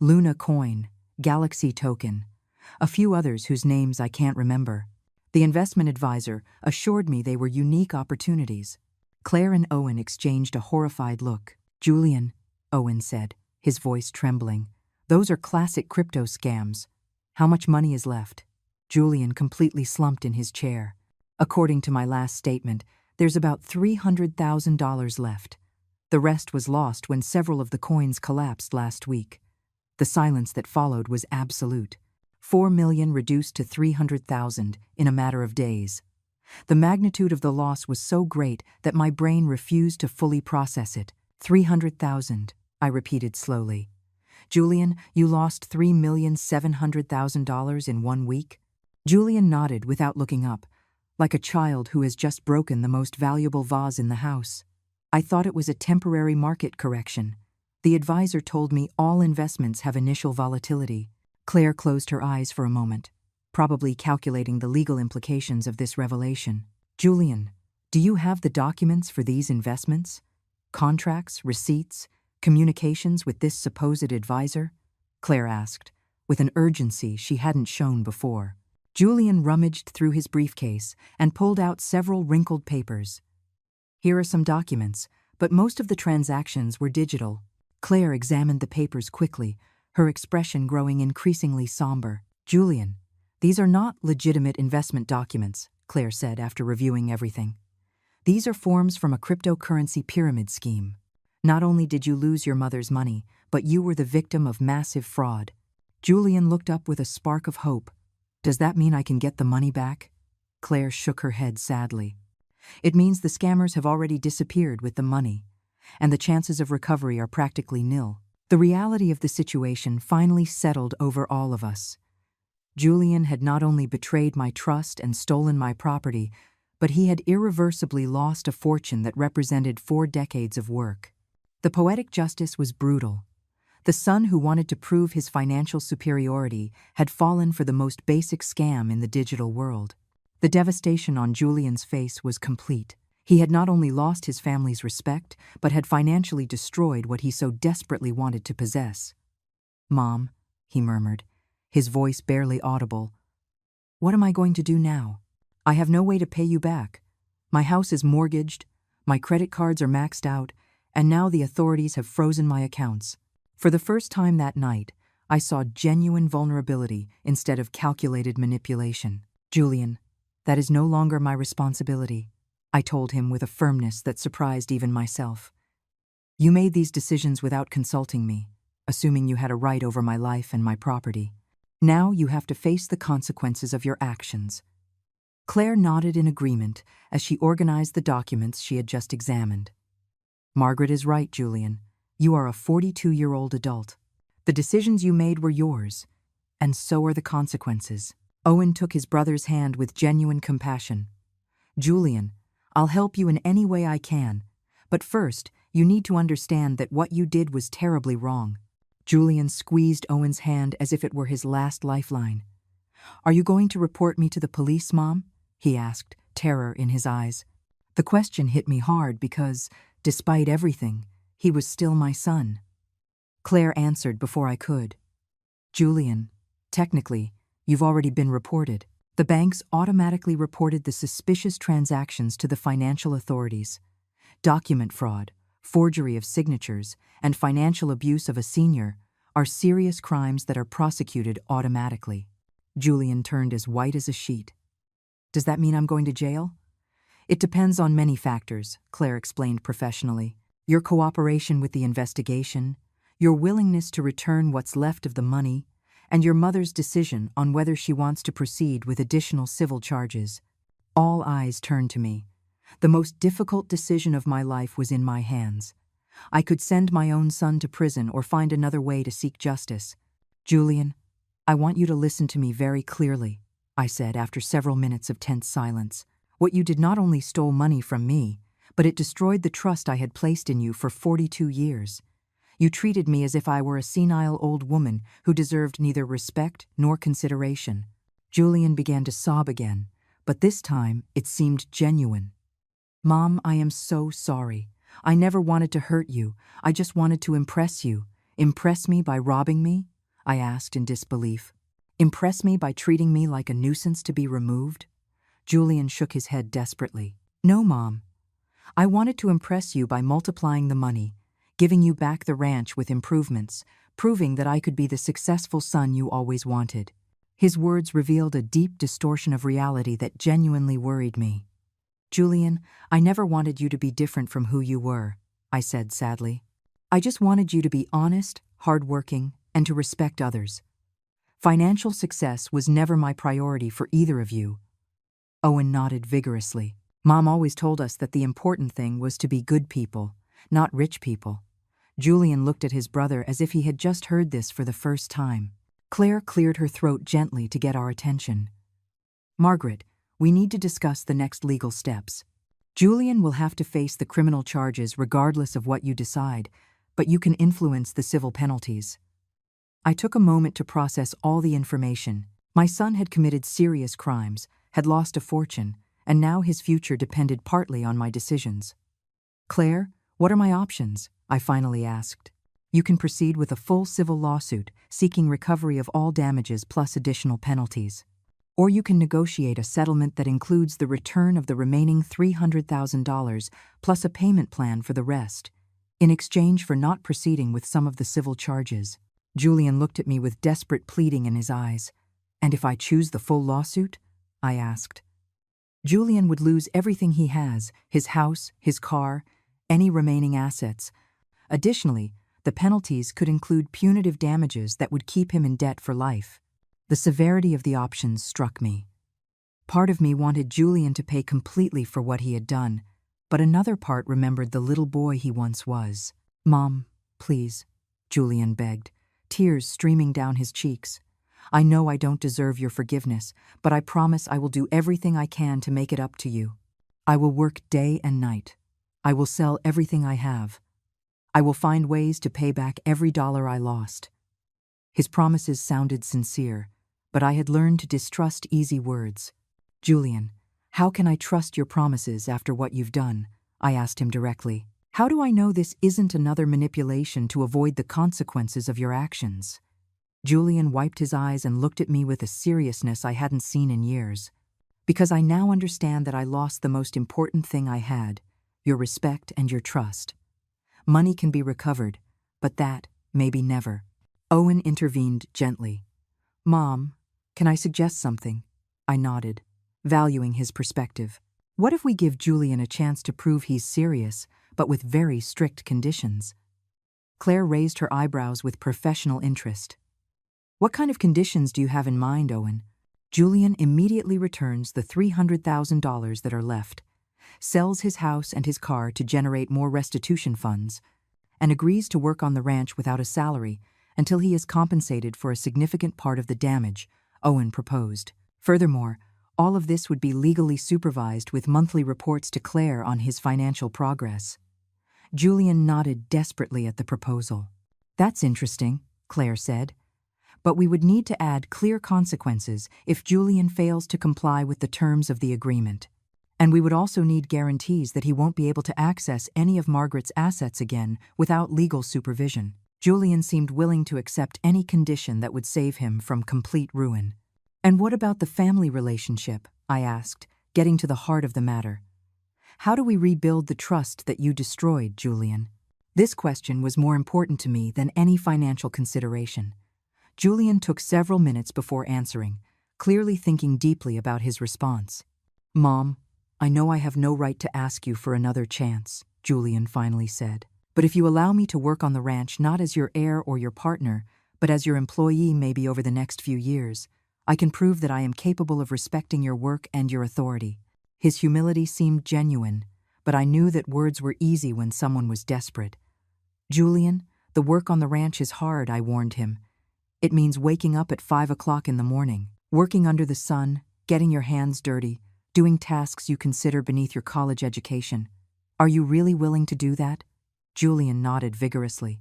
Luna Coin, Galaxy Token, a few others whose names I can't remember. The investment advisor assured me they were unique opportunities. Claire and Owen exchanged a horrified look. Julian, Owen said, his voice trembling, those are classic crypto scams. How much money is left? Julian completely slumped in his chair. According to my last statement, there's about $300,000 left. The rest was lost when several of the coins collapsed last week. The silence that followed was absolute. 4 million reduced to 300,000 in a matter of days. The magnitude of the loss was so great that my brain refused to fully process it. 300,000, I repeated slowly. Julian, you lost $3,700,000 in 1 week? Julian nodded without looking up, like a child who has just broken the most valuable vase in the house. I thought it was a temporary market correction. The advisor told me all investments have initial volatility. Claire closed her eyes for a moment, probably calculating the legal implications of this revelation. Julian, do you have the documents for these investments? Contracts, receipts, communications with this supposed advisor? Claire asked, with an urgency she hadn't shown before. Julian rummaged through his briefcase and pulled out several wrinkled papers. Here are some documents, but most of the transactions were digital. Claire examined the papers quickly, her expression growing increasingly somber. Julian, these are not legitimate investment documents, Claire said after reviewing everything. These are forms from a cryptocurrency pyramid scheme. Not only did you lose your mother's money, but you were the victim of massive fraud. Julian looked up with a spark of hope. Does that mean I can get the money back? Claire shook her head sadly. It means the scammers have already disappeared with the money, and the chances of recovery are practically nil. The reality of the situation finally settled over all of us. Julian had not only betrayed my trust and stolen my property, but he had irreversibly lost a fortune that represented 4 decades of work. The poetic justice was brutal. The son who wanted to prove his financial superiority had fallen for the most basic scam in the digital world. The devastation on Julian's face was complete. He had not only lost his family's respect, but had financially destroyed what he so desperately wanted to possess. Mom, he murmured, his voice barely audible. What am I going to do now? I have no way to pay you back. My house is mortgaged, my credit cards are maxed out, and now the authorities have frozen my accounts. For the first time that night, I saw genuine vulnerability instead of calculated manipulation. Julian, that is no longer my responsibility, I told him with a firmness that surprised even myself. You made these decisions without consulting me, assuming you had a right over my life and my property. Now you have to face the consequences of your actions. Claire nodded in agreement as she organized the documents she had just examined. Margaret is right, Julian. You are a 42-year-old adult. The decisions you made were yours, and so are the consequences. Owen took his brother's hand with genuine compassion. Julian, I'll help you in any way I can, but first, you need to understand that what you did was terribly wrong. Julian squeezed Owen's hand as if it were his last lifeline. Are you going to report me to the police, Mom? He asked, terror in his eyes. The question hit me hard because, despite everything, he was still my son. Claire answered before I could. Julian, technically, you've already been reported. The banks automatically reported the suspicious transactions to the financial authorities. Document fraud, forgery of signatures, and financial abuse of a senior are serious crimes that are prosecuted automatically. Julian turned as white as a sheet. Does that mean I'm going to jail? It depends on many factors, Claire explained professionally. Your cooperation with the investigation, your willingness to return what's left of the money, and your mother's decision on whether she wants to proceed with additional civil charges. All eyes turned to me. The most difficult decision of my life was in my hands. I could send my own son to prison or find another way to seek justice. Julian, I want you to listen to me very clearly, I said after several minutes of tense silence. What you did not only stole money from me, but it destroyed the trust I had placed in you for 42 years. You treated me as if I were a senile old woman who deserved neither respect nor consideration. Julian began to sob again, but this time it seemed genuine. Mom, I am so sorry. I never wanted to hurt you. I just wanted to impress you. Impress me by robbing me? I asked in disbelief. Impress me by treating me like a nuisance to be removed? Julian shook his head desperately. No, Mom. I wanted to impress you by multiplying the money, giving you back the ranch with improvements, proving that I could be the successful son you always wanted. His words revealed a deep distortion of reality that genuinely worried me. Julian, I never wanted you to be different from who you were, I said sadly. I just wanted you to be honest, hardworking, and to respect others. Financial success was never my priority for either of you. Owen nodded vigorously. Mom always told us that the important thing was to be good people, not rich people. Julian looked at his brother as if he had just heard this for the first time. Claire cleared her throat gently to get our attention. Margaret, we need to discuss the next legal steps. Julian will have to face the criminal charges regardless of what you decide, but you can influence the civil penalties. I took a moment to process all the information. My son had committed serious crimes, had lost a fortune, and now his future depended partly on my decisions. Claire, what are my options? I finally asked. You can proceed with a full civil lawsuit, seeking recovery of all damages plus additional penalties. Or you can negotiate a settlement that includes the return of the remaining $300,000 plus a payment plan for the rest, in exchange for not proceeding with some of the civil charges. Julian looked at me with desperate pleading in his eyes. And if I choose the full lawsuit? I asked. Julian would lose everything he has, his house, his car, any remaining assets. Additionally, the penalties could include punitive damages that would keep him in debt for life. The severity of the options struck me. Part of me wanted Julian to pay completely for what he had done, but another part remembered the little boy he once was. Mom, please, Julian begged, tears streaming down his cheeks. I know I don't deserve your forgiveness, but I promise I will do everything I can to make it up to you. I will work day and night. I will sell everything I have. I will find ways to pay back every dollar I lost. His promises sounded sincere, but I had learned to distrust easy words. Julian, how can I trust your promises after what you've done? I asked him directly. How do I know this isn't another manipulation to avoid the consequences of your actions? Julian wiped his eyes and looked at me with a seriousness I hadn't seen in years. Because I now understand that I lost the most important thing I had, your respect and your trust. Money can be recovered, but that, maybe never. Owen intervened gently. Mom, can I suggest something? I nodded, valuing his perspective. What if we give Julian a chance to prove he's serious, but with very strict conditions? Claire raised her eyebrows with professional interest. What kind of conditions do you have in mind, Owen? Julian immediately returns the $300,000 that are left, sells his house and his car to generate more restitution funds, and agrees to work on the ranch without a salary until he is compensated for a significant part of the damage, Owen proposed. Furthermore, all of this would be legally supervised with monthly reports to Claire on his financial progress. Julian nodded desperately at the proposal. That's interesting, Claire said. But we would need to add clear consequences if Julian fails to comply with the terms of the agreement. And we would also need guarantees that he won't be able to access any of Margaret's assets again without legal supervision. Julian seemed willing to accept any condition that would save him from complete ruin. And what about the family relationship? I asked, getting to the heart of the matter. How do we rebuild the trust that you destroyed, Julian? This question was more important to me than any financial consideration. Julian took several minutes before answering, clearly thinking deeply about his response. Mom, I know I have no right to ask you for another chance, Julian finally said. But if you allow me to work on the ranch not as your heir or your partner, but as your employee maybe over the next few years, I can prove that I am capable of respecting your work and your authority. His humility seemed genuine, but I knew that words were easy when someone was desperate. Julian, the work on the ranch is hard, I warned him. It means waking up at 5 o'clock in the morning, working under the sun, getting your hands dirty, doing tasks you consider beneath your college education. Are you really willing to do that? Julian nodded vigorously.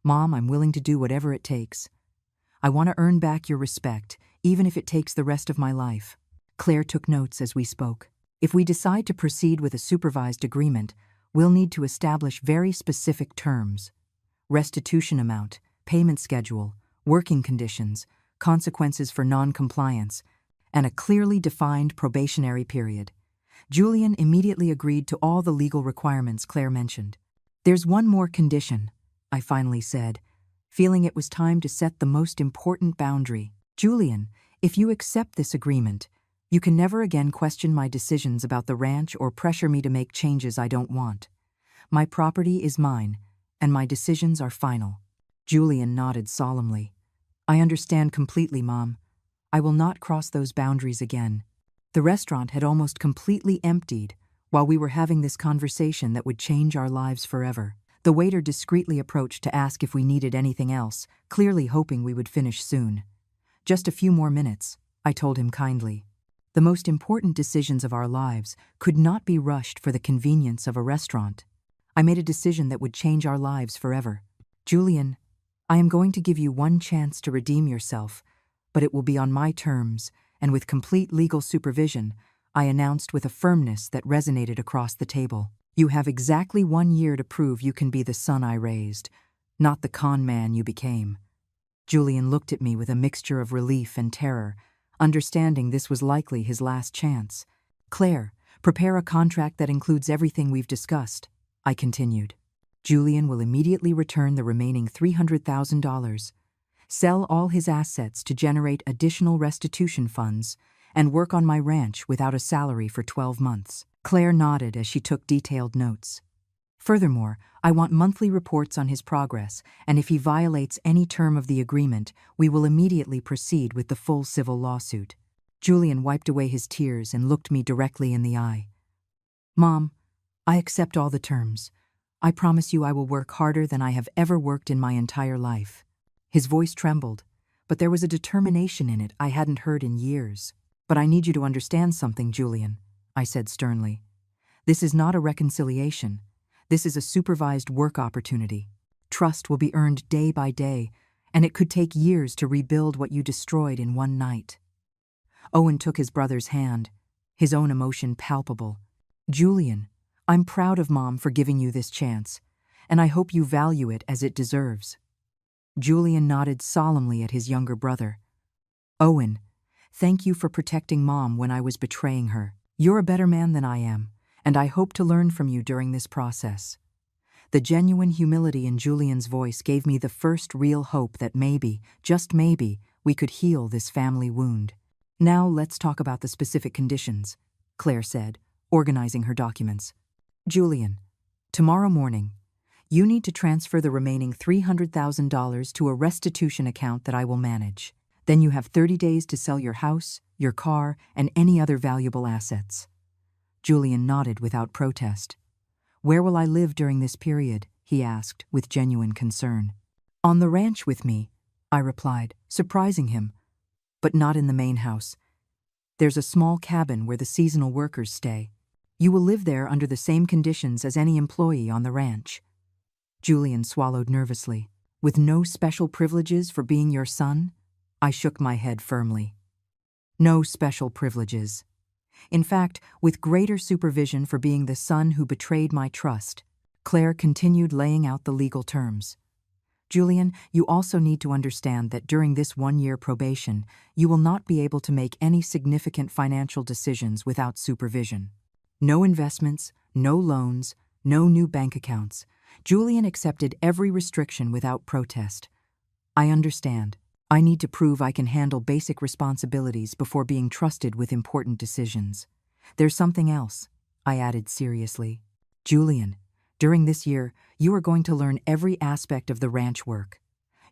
Mom, I'm willing to do whatever it takes. I want to earn back your respect, even if it takes the rest of my life. Claire took notes as we spoke. If we decide to proceed with a supervised agreement, we'll need to establish very specific terms. Restitution amount, payment schedule, working conditions, consequences for non-compliance, and a clearly defined probationary period. Julian immediately agreed to all the legal requirements Claire mentioned. There's one more condition, I finally said, feeling it was time to set the most important boundary. Julian, if you accept this agreement, you can never again question my decisions about the ranch or pressure me to make changes I don't want. My property is mine, and my decisions are final. Julian nodded solemnly. I understand completely, Mom. I will not cross those boundaries again. The restaurant had almost completely emptied while we were having this conversation that would change our lives forever. The waiter discreetly approached to ask if we needed anything else, clearly hoping we would finish soon. Just a few more minutes, I told him kindly. The most important decisions of our lives could not be rushed for the convenience of a restaurant. I made a decision that would change our lives forever. Julian, I am going to give you one chance to redeem yourself, but it will be on my terms, and with complete legal supervision, I announced with a firmness that resonated across the table. You have exactly 1 year to prove you can be the son I raised, not the con man you became. Julian looked at me with a mixture of relief and terror, understanding this was likely his last chance. Claire, prepare a contract that includes everything we've discussed, I continued. Julian will immediately return the remaining $300,000, sell all his assets to generate additional restitution funds, and work on my ranch without a salary for 12 months. Claire nodded as she took detailed notes. Furthermore, I want monthly reports on his progress, and if he violates any term of the agreement, we will immediately proceed with the full civil lawsuit. Julian wiped away his tears and looked me directly in the eye. Mom, I accept all the terms. I promise you I will work harder than I have ever worked in my entire life. His voice trembled, but there was a determination in it I hadn't heard in years. But I need you to understand something, Julian, I said sternly. This is not a reconciliation. This is a supervised work opportunity. Trust will be earned day by day, and it could take years to rebuild what you destroyed in one night. Owen took his brother's hand, his own emotion palpable. Julian, I'm proud of Mom for giving you this chance, and I hope you value it as it deserves. Julian nodded solemnly at his younger brother. Owen, thank you for protecting Mom when I was betraying her. You're a better man than I am, and I hope to learn from you during this process. The genuine humility in Julian's voice gave me the first real hope that maybe, just maybe, we could heal this family wound. Now let's talk about the specific conditions, Claire said, organizing her documents. Julian, tomorrow morning, you need to transfer the remaining $300,000 to a restitution account that I will manage. Then you have 30 days to sell your house, your car, and any other valuable assets. Julian nodded without protest. Where will I live during this period? He asked, with genuine concern. On the ranch with me, I replied, surprising him. But not in the main house. There's a small cabin where the seasonal workers stay. You will live there under the same conditions as any employee on the ranch. Julian swallowed nervously. With no special privileges for being your son? I shook my head firmly. No special privileges. In fact, with greater supervision for being the son who betrayed my trust. Claire continued laying out the legal terms. Julian, you also need to understand that during this 1-year probation, you will not be able to make any significant financial decisions without supervision. No investments, no loans, no new bank accounts. Julian accepted every restriction without protest. I understand. I need to prove I can handle basic responsibilities before being trusted with important decisions. There's something else, I added seriously. Julian, during this year, you are going to learn every aspect of the ranch work.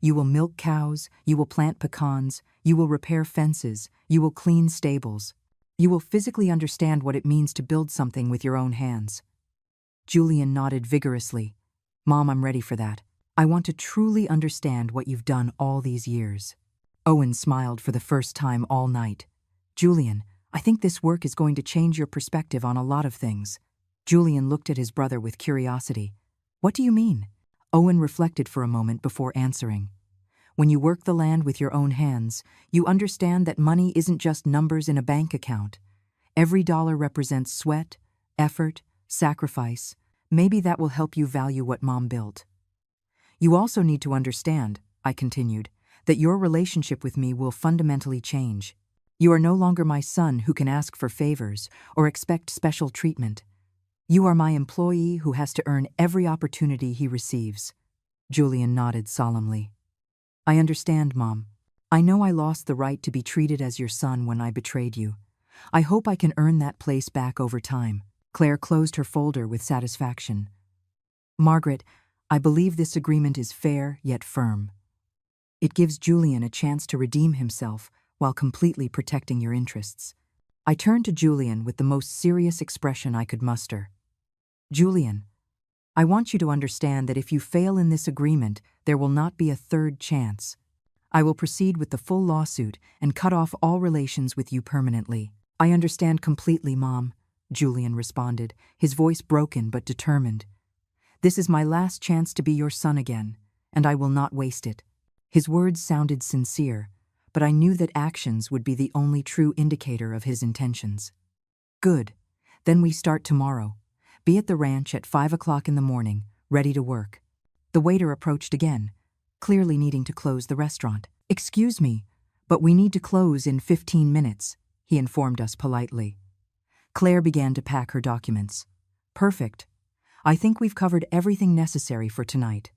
You will milk cows, you will plant pecans, you will repair fences, you will clean stables. You will physically understand what it means to build something with your own hands. Julian nodded vigorously. Mom, I'm ready for that. I want to truly understand what you've done all these years. Owen smiled for the first time all night. Julian, I think this work is going to change your perspective on a lot of things. Julian looked at his brother with curiosity. What do you mean? Owen reflected for a moment before answering. When you work the land with your own hands, you understand that money isn't just numbers in a bank account. Every dollar represents sweat, effort, sacrifice. Maybe that will help you value what Mom built. You also need to understand, I continued, that your relationship with me will fundamentally change. You are no longer my son who can ask for favors or expect special treatment. You are my employee who has to earn every opportunity he receives. Julian nodded solemnly. I understand, Mom. I know I lost the right to be treated as your son when I betrayed you. I hope I can earn that place back over time. Claire closed her folder with satisfaction. Margaret, I believe this agreement is fair yet firm. It gives Julian a chance to redeem himself while completely protecting your interests. I turned to Julian with the most serious expression I could muster. Julian, I want you to understand that if you fail in this agreement, there will not be a third chance. I will proceed with the full lawsuit and cut off all relations with you permanently. I understand completely, Mom, Julian responded, his voice broken but determined. This is my last chance to be your son again, and I will not waste it. His words sounded sincere, but I knew that actions would be the only true indicator of his intentions. Good. Then we start tomorrow. Be at the ranch at 5 o'clock in the morning, ready to work. The waiter approached again, clearly needing to close the restaurant. Excuse me, but we need to close in 15 minutes, he informed us politely. Claire began to pack her documents. Perfect. I think we've covered everything necessary for tonight.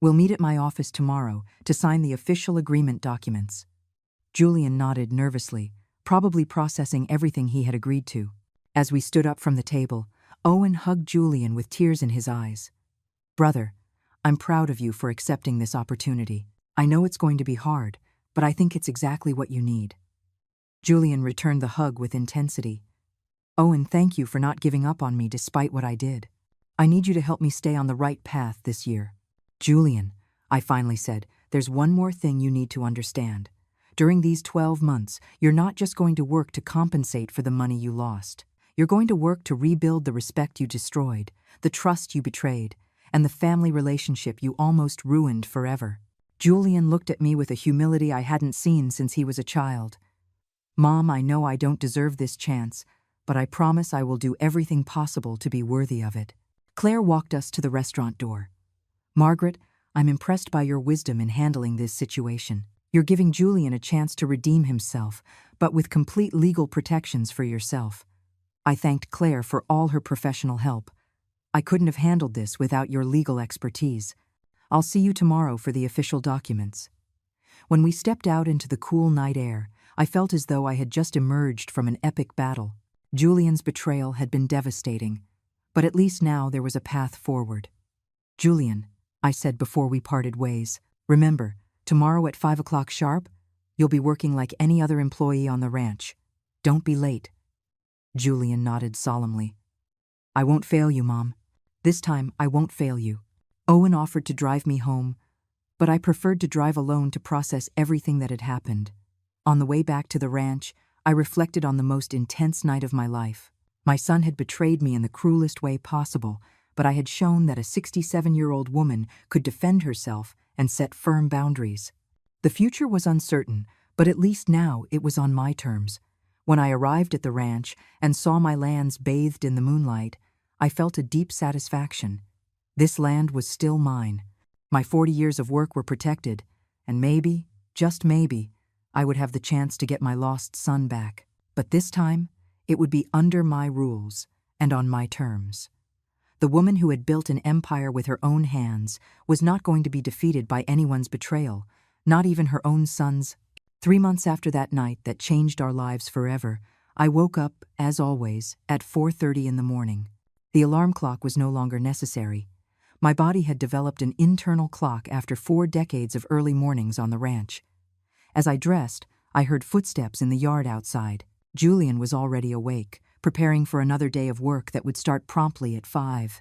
We'll meet at my office tomorrow to sign the official agreement documents. Julian nodded nervously, probably processing everything he had agreed to. As we stood up from the table, Owen hugged Julian with tears in his eyes. Brother, I'm proud of you for accepting this opportunity. I know it's going to be hard, but I think it's exactly what you need. Julian returned the hug with intensity. Owen, thank you for not giving up on me despite what I did. I need you to help me stay on the right path this year. Julian, I finally said, there's one more thing you need to understand. During these 12 months, you're not just going to work to compensate for the money you lost. You're going to work to rebuild the respect you destroyed, the trust you betrayed, and the family relationship you almost ruined forever. Julian looked at me with a humility I hadn't seen since he was a child. Mom, I know I don't deserve this chance, but I promise I will do everything possible to be worthy of it. Claire walked us to the restaurant door. Margaret, I'm impressed by your wisdom in handling this situation. You're giving Julian a chance to redeem himself, but with complete legal protections for yourself. I thanked Claire for all her professional help. I couldn't have handled this without your legal expertise. I'll see you tomorrow for the official documents." When we stepped out into the cool night air, I felt as though I had just emerged from an epic battle. Julian's betrayal had been devastating, but at least now there was a path forward. "Julian," I said before we parted ways, "remember, tomorrow at 5 o'clock sharp, you'll be working like any other employee on the ranch. Don't be late." Julian nodded solemnly. "I won't fail you, Mom. This time, I won't fail you." Owen offered to drive me home, but I preferred to drive alone to process everything that had happened. On the way back to the ranch, I reflected on the most intense night of my life. My son had betrayed me in the cruelest way possible, but I had shown that a 67-year-old woman could defend herself and set firm boundaries. The future was uncertain, but at least now it was on my terms. When I arrived at the ranch and saw my lands bathed in the moonlight, I felt a deep satisfaction. This land was still mine. My 40 years of work were protected, and maybe, just maybe, I would have the chance to get my lost son back. But this time, it would be under my rules and on my terms. The woman who had built an empire with her own hands was not going to be defeated by anyone's betrayal, not even her own son's. 3 months after that night that changed our lives forever, I woke up, as always, at 4:30 in the morning. The alarm clock was no longer necessary. My body had developed an internal clock after 4 decades of early mornings on the ranch. As I dressed, I heard footsteps in the yard outside. Julian was already awake, preparing for another day of work that would start promptly at 5.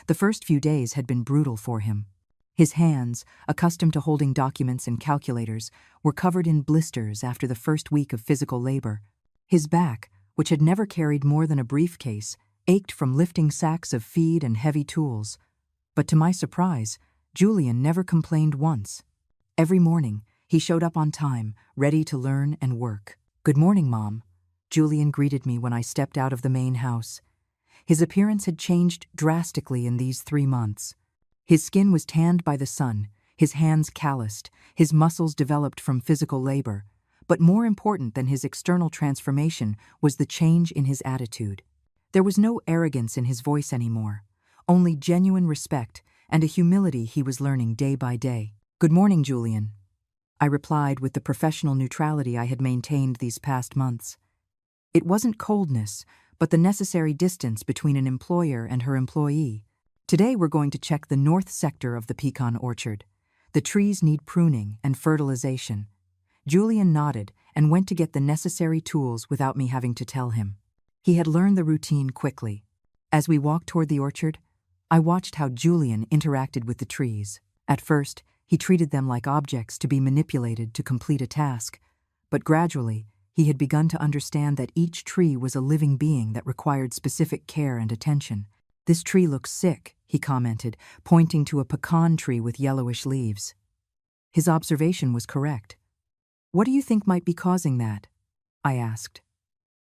The first few days had been brutal for him. His hands, accustomed to holding documents and calculators, were covered in blisters after the first week of physical labor. His back, which had never carried more than a briefcase, ached from lifting sacks of feed and heavy tools. But to my surprise, Julian never complained once. Every morning, he showed up on time, ready to learn and work. "Good morning, Mom," Julian greeted me when I stepped out of the main house. His appearance had changed drastically in these 3 months. His skin was tanned by the sun, his hands calloused, his muscles developed from physical labor. But more important than his external transformation was the change in his attitude. There was no arrogance in his voice anymore, only genuine respect and a humility he was learning day by day. "Good morning, Julian," I replied with the professional neutrality I had maintained these past months. It wasn't coldness, but the necessary distance between an employer and her employee. "Today we're going to check the north sector of the pecan orchard. The trees need pruning and fertilization." Julian nodded and went to get the necessary tools without me having to tell him. He had learned the routine quickly. As we walked toward the orchard, I watched how Julian interacted with the trees. At first, he treated them like objects to be manipulated to complete a task, but gradually, he had begun to understand that each tree was a living being that required specific care and attention. "This tree looks sick," he commented, pointing to a pecan tree with yellowish leaves. His observation was correct. "What do you think might be causing that?" I asked,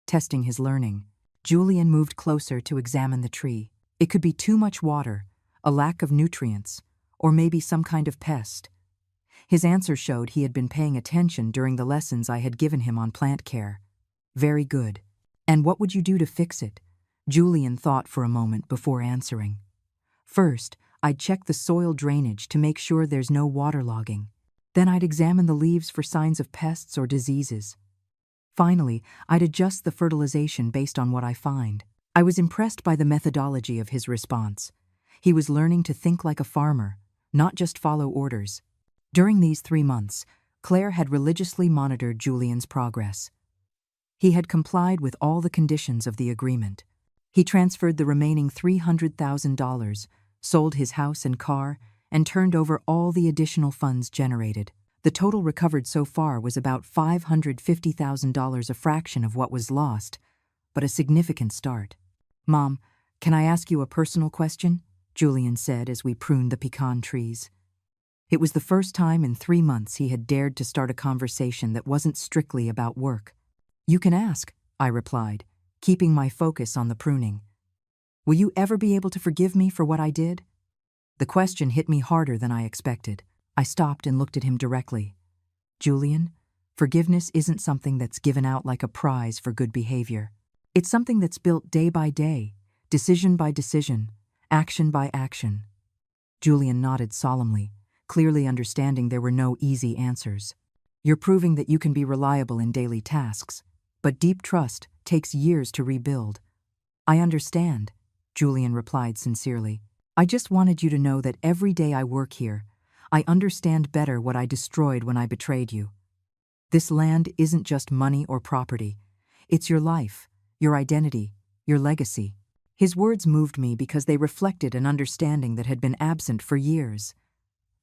testing his learning. Julian moved closer to examine the tree. It could be too much water, a lack of nutrients, or maybe some kind of pest. His answer showed he had been paying attention during the lessons I had given him on plant care. "Very good. And what would you do to fix it?" Julian thought for a moment before answering. "First, I'd check the soil drainage to make sure there's no waterlogging. Then I'd examine the leaves for signs of pests or diseases. Finally, I'd adjust the fertilization based on what I find." I was impressed by the methodology of his response. He was learning to think like a farmer, not just follow orders. During these 3 months, Claire had religiously monitored Julian's progress. He had complied with all the conditions of the agreement. He transferred the remaining $300,000, sold his house and car, and turned over all the additional funds generated. The total recovered so far was about $550,000, a fraction of what was lost, but a significant start. "Mom, can I ask you a personal question?" Julian said as we pruned the pecan trees. It was the first time in 3 months he had dared to start a conversation that wasn't strictly about work. "You can ask," I replied, keeping my focus on the pruning. "Will you ever be able to forgive me for what I did?" The question hit me harder than I expected. I stopped and looked at him directly. "Julian, forgiveness isn't something that's given out like a prize for good behavior. It's something that's built day by day, decision by decision, Action by action. Julian nodded solemnly, clearly understanding there were no easy answers. You're proving that you can be reliable in daily tasks, but deep trust takes years to rebuild. I understand, Julian replied sincerely. I just wanted you to know that every day I work here, I understand better what I destroyed when I betrayed you. This land isn't just money or property. It's your life, your identity, your legacy. His words moved me because they reflected an understanding that had been absent for years.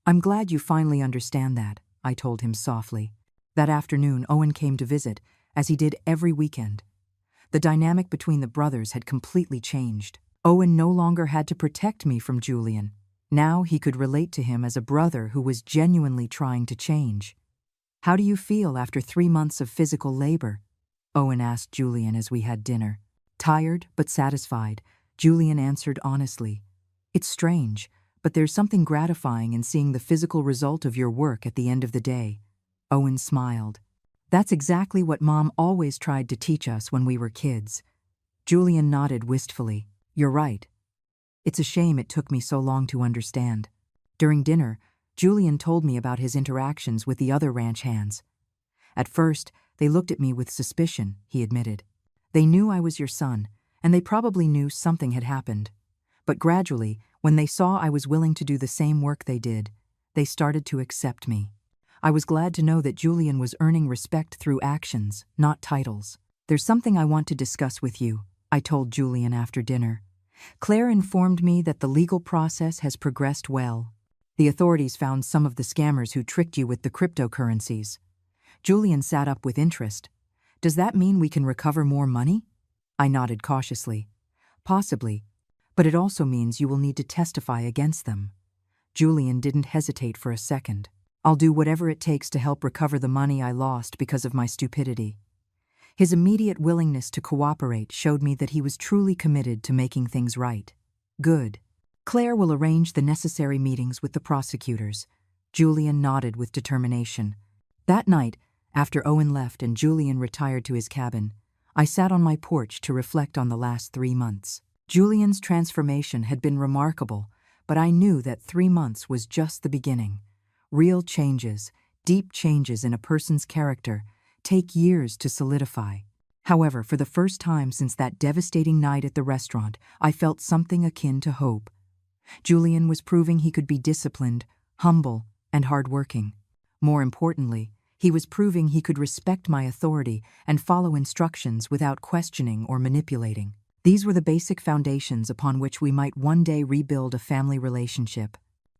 I'm glad you finally understand that, I told him softly. That afternoon, Owen came to visit, as he did every weekend. The dynamic between the brothers had completely changed. Owen no longer had to protect me from Julian. Now he could relate to him as a brother who was genuinely trying to change. How do you feel after 3 months of physical labor? Owen asked Julian as we had dinner. Tired but satisfied, Julian answered honestly. It's strange, but there's something gratifying in seeing the physical result of your work at the end of the day. Owen smiled. That's exactly what Mom always tried to teach us when we were kids. Julian nodded wistfully. You're right. It's a shame it took me so long to understand. During dinner, Julian told me about his interactions with the other ranch hands. At first, they looked at me with suspicion, he admitted. They knew I was your son, and they probably knew something had happened. But gradually, when they saw I was willing to do the same work they did, they started to accept me. I was glad to know that Julian was earning respect through actions, not titles. There's something I want to discuss with you, I told Julian after dinner. Claire informed me that the legal process has progressed well. The authorities found some of the scammers who tricked you with the cryptocurrencies. Julian sat up with interest. Does that mean we can recover more money? I nodded cautiously. Possibly, but it also means you will need to testify against them. Julian didn't hesitate for a second. I'll do whatever it takes to help recover the money I lost because of my stupidity. His immediate willingness to cooperate showed me that he was truly committed to making things right. Good. Claire will arrange the necessary meetings with the prosecutors. Julian nodded with determination. That night, after Owen left and Julian retired to his cabin, I sat on my porch to reflect on the last 3 months. Julian's transformation had been remarkable, but I knew that 3 months was just the beginning. Real changes, deep changes in a person's character, take years to solidify. However, for the first time since that devastating night at the restaurant, I felt something akin to hope. Julian was proving he could be disciplined, humble, and hardworking. More importantly, he was proving he could respect my authority and follow instructions without questioning or manipulating. These were the basic foundations upon which we might one day rebuild a family relationship.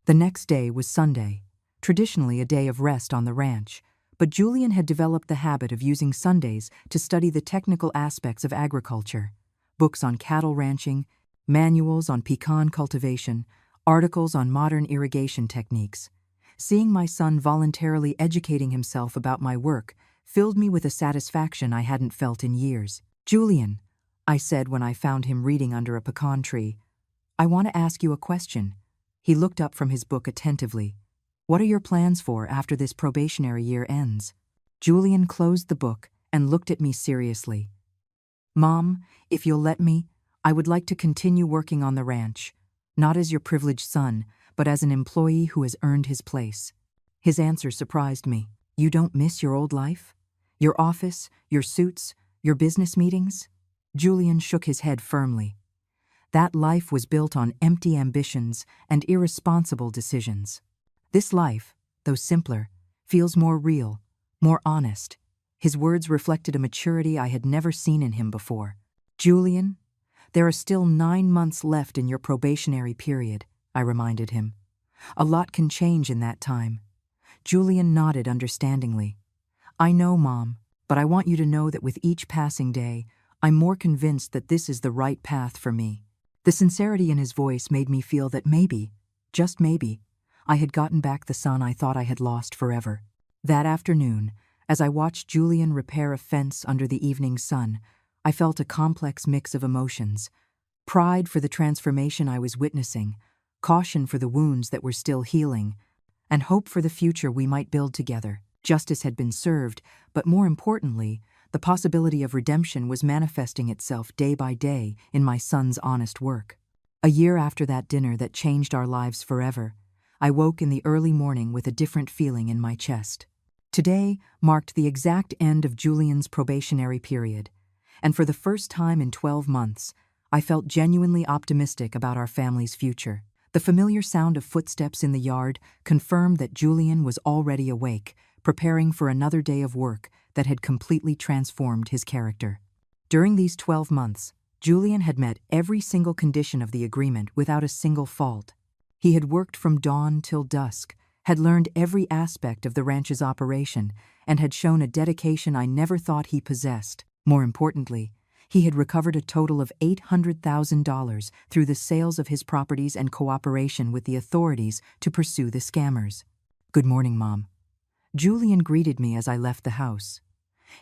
The next day was Sunday, traditionally a day of rest on the ranch, but Julian had developed the habit of using Sundays to study the technical aspects of agriculture. Books on cattle ranching, manuals on pecan cultivation, articles on modern irrigation techniques. Seeing my son voluntarily educating himself about my work filled me with a satisfaction I hadn't felt in years. Julian, I said when I found him reading under a pecan tree, I want to ask you a question. He looked up from his book attentively. What are your plans for after this probationary year ends? Julian closed the book and looked at me seriously. Mom, if you'll let me, I would like to continue working on the ranch, not as your privileged son, but as an employee who has earned his place. His answer surprised me. You don't miss your old life? Your office, your suits, your business meetings? Julian shook his head firmly. That life was built on empty ambitions and irresponsible decisions. This life, though simpler, feels more real, more honest. His words reflected a maturity I had never seen in him before. Julian, there are still 9 months left in your probationary period, I reminded him. A lot can change in that time. Julian nodded understandingly. I know, Mom, but I want you to know that with each passing day, I'm more convinced that this is the right path for me. The sincerity in his voice made me feel that maybe, just maybe, I had gotten back the son I thought I had lost forever. That afternoon, as I watched Julian repair a fence under the evening sun, I felt a complex mix of emotions. Pride for the transformation I was witnessing, caution for the wounds that were still healing, and hope for the future we might build together. Justice had been served, but more importantly, the possibility of redemption was manifesting itself day by day in my son's honest work. A year after that dinner that changed our lives forever, I woke in the early morning with a different feeling in my chest. Today marked the exact end of Julian's probationary period, and for the first time in 12 months, I felt genuinely optimistic about our family's future. The familiar sound of footsteps in the yard confirmed that Julian was already awake, preparing for another day of work that had completely transformed his character. During these 12 months, Julian had met every single condition of the agreement without a single fault. He had worked from dawn till dusk, had learned every aspect of the ranch's operation, and had shown a dedication I never thought he possessed. More importantly, he had recovered a total of $800,000 through the sales of his properties and cooperation with the authorities to pursue the scammers. "Good morning, Mom." Julian greeted me as I left the house.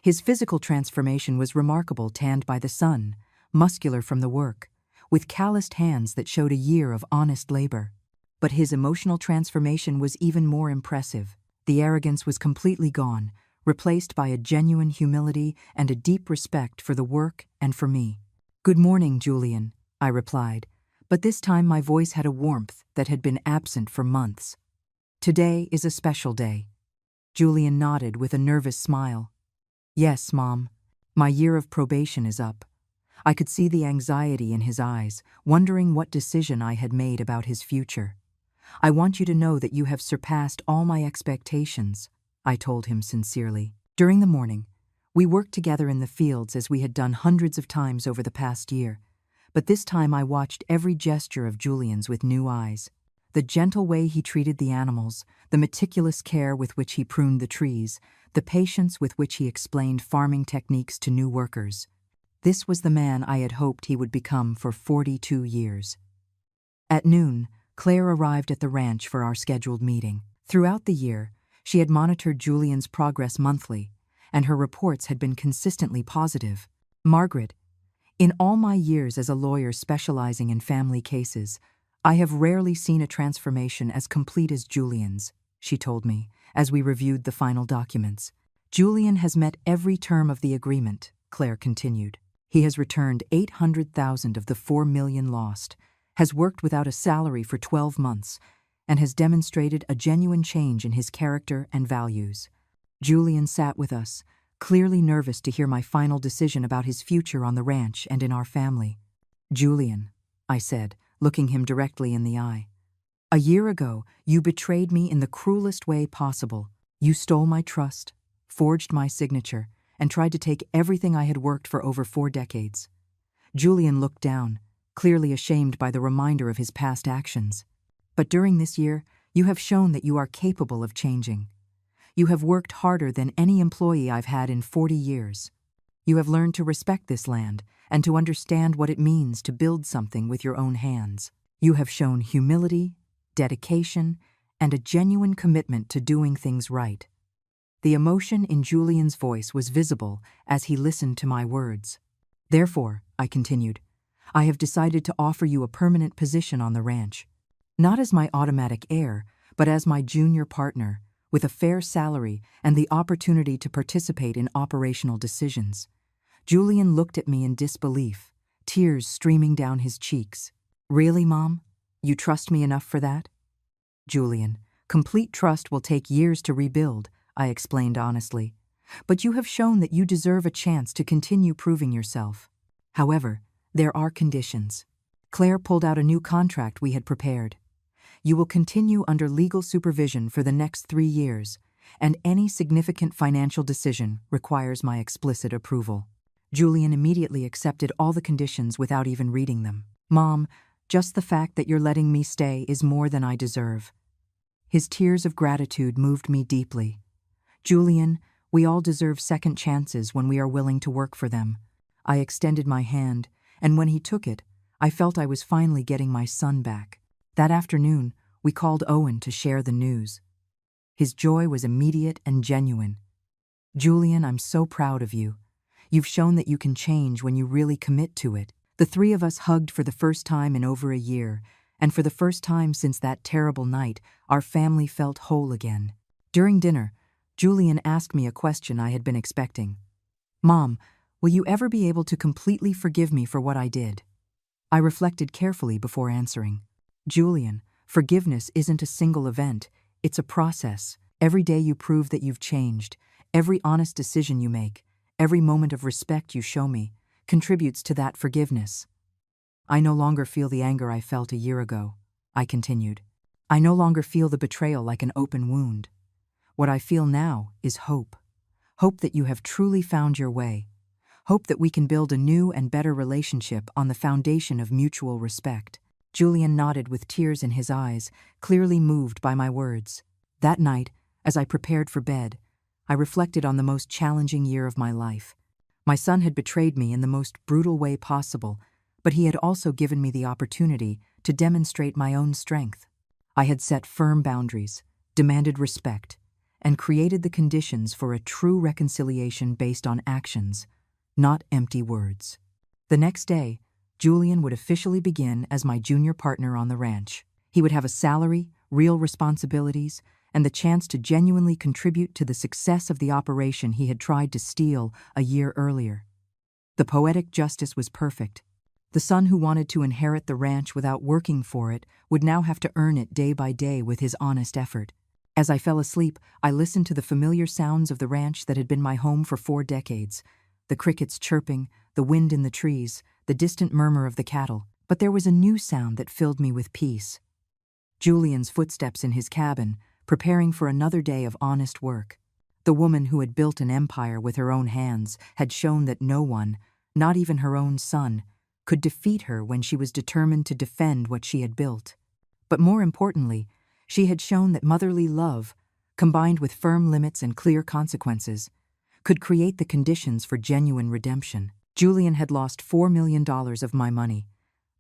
His physical transformation was remarkable, tanned by the sun, muscular from the work, with calloused hands that showed a year of honest labor. But his emotional transformation was even more impressive. The arrogance was completely gone, replaced by a genuine humility and a deep respect for the work and for me. "Good morning, Julian," I replied, but this time my voice had a warmth that had been absent for months. "Today is a special day." Julian nodded with a nervous smile. "Yes, Mom. My year of probation is up." I could see the anxiety in his eyes, wondering what decision I had made about his future. "I want you to know that you have surpassed all my expectations," I told him sincerely. During the morning, we worked together in the fields as we had done hundreds of times over the past year, but this time I watched every gesture of Julian's with new eyes. The gentle way he treated the animals, the meticulous care with which he pruned the trees, the patience with which he explained farming techniques to new workers. This was the man I had hoped he would become for 42 years. At noon, Claire arrived at the ranch for our scheduled meeting. Throughout the year, she had monitored Julian's progress monthly, and her reports had been consistently positive. "Margaret, in all my years as a lawyer specializing in family cases, I have rarely seen a transformation as complete as Julian's," she told me, as we reviewed the final documents. "Julian has met every term of the agreement," Claire continued. "He has returned $800,000 of the $4 million lost, has worked without a salary for 12 months, and has demonstrated a genuine change in his character and values." Julian sat with us, clearly nervous to hear my final decision about his future on the ranch and in our family. "Julian," I said, looking him directly in the eye, "a year ago, you betrayed me in the cruelest way possible. You stole my trust, forged my signature, and tried to take everything I had worked for over 4 decades. Julian looked down, clearly ashamed by the reminder of his past actions. "But during this year, you have shown that you are capable of changing. You have worked harder than any employee I've had in 40 years. You have learned to respect this land and to understand what it means to build something with your own hands. You have shown humility, dedication, and a genuine commitment to doing things right." The emotion in Julian's voice was visible as he listened to my words. "Therefore," I continued, "I have decided to offer you a permanent position on the ranch. Not as my automatic heir, but as my junior partner, with a fair salary and the opportunity to participate in operational decisions." Julian looked at me in disbelief, tears streaming down his cheeks. "Really, Mom? You trust me enough for that?" "Julian, complete trust will take years to rebuild," I explained honestly. "But you have shown that you deserve a chance to continue proving yourself. However, there are conditions." Claire pulled out a new contract we had prepared. "You will continue under legal supervision for the next 3 years, and any significant financial decision requires my explicit approval." Julian immediately accepted all the conditions without even reading them. "Mom, just the fact that you're letting me stay is more than I deserve." His tears of gratitude moved me deeply. "Julian, we all deserve second chances when we are willing to work for them." I extended my hand, and when he took it, I felt I was finally getting my son back. That afternoon, we called Owen to share the news. His joy was immediate and genuine. "Julian, I'm so proud of you. You've shown that you can change when you really commit to it." The 3 of us hugged for the first time in over a year, and for the first time since that terrible night, our family felt whole again. During dinner, Julian asked me a question I had been expecting. "Mom, will you ever be able to completely forgive me for what I did?" I reflected carefully before answering. Julian, forgiveness isn't a single event, it's a process. Every day you prove that you've changed. Every honest decision you make, every moment of respect you show me, contributes to that forgiveness. I no longer feel the anger I felt a year ago, I continued. I no longer feel the betrayal like an open wound. What I feel now is hope. Hope that you have truly found your way. Hope that we can build a new and better relationship on the foundation of mutual respect. Julian nodded with tears in his eyes, clearly moved by my words. That night, as I prepared for bed, I reflected on the most challenging year of my life. My son had betrayed me in the most brutal way possible, but he had also given me the opportunity to demonstrate my own strength. I had set firm boundaries, demanded respect, and created the conditions for a true reconciliation based on actions, not empty words. The next day, Julian would officially begin as my junior partner on the ranch. He would have a salary, real responsibilities, and the chance to genuinely contribute to the success of the operation he had tried to steal a year earlier. The poetic justice was perfect. The son who wanted to inherit the ranch without working for it would now have to earn it day by day with his honest effort. As I fell asleep, I listened to the familiar sounds of the ranch that had been my home for 4 decades. The crickets chirping, the wind in the trees, the distant murmur of the cattle. But there was a new sound that filled me with peace. Julian's footsteps in his cabin, preparing for another day of honest work. The woman who had built an empire with her own hands had shown that no one, not even her own son, could defeat her when she was determined to defend what she had built. But more importantly, she had shown that motherly love, combined with firm limits and clear consequences, could create the conditions for genuine redemption. Julian had lost $4 million of my money,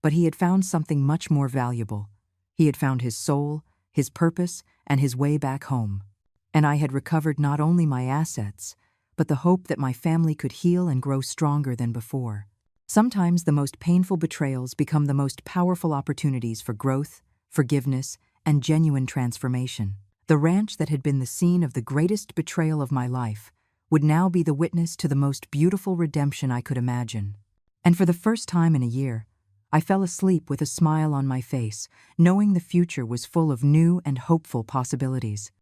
but he had found something much more valuable. He had found his soul, his purpose, and his way back home. And I had recovered not only my assets, but the hope that my family could heal and grow stronger than before. Sometimes the most painful betrayals become the most powerful opportunities for growth, forgiveness, and genuine transformation. The ranch that had been the scene of the greatest betrayal of my life would now be the witness to the most beautiful redemption I could imagine. And for the first time in a year, I fell asleep with a smile on my face, knowing the future was full of new and hopeful possibilities.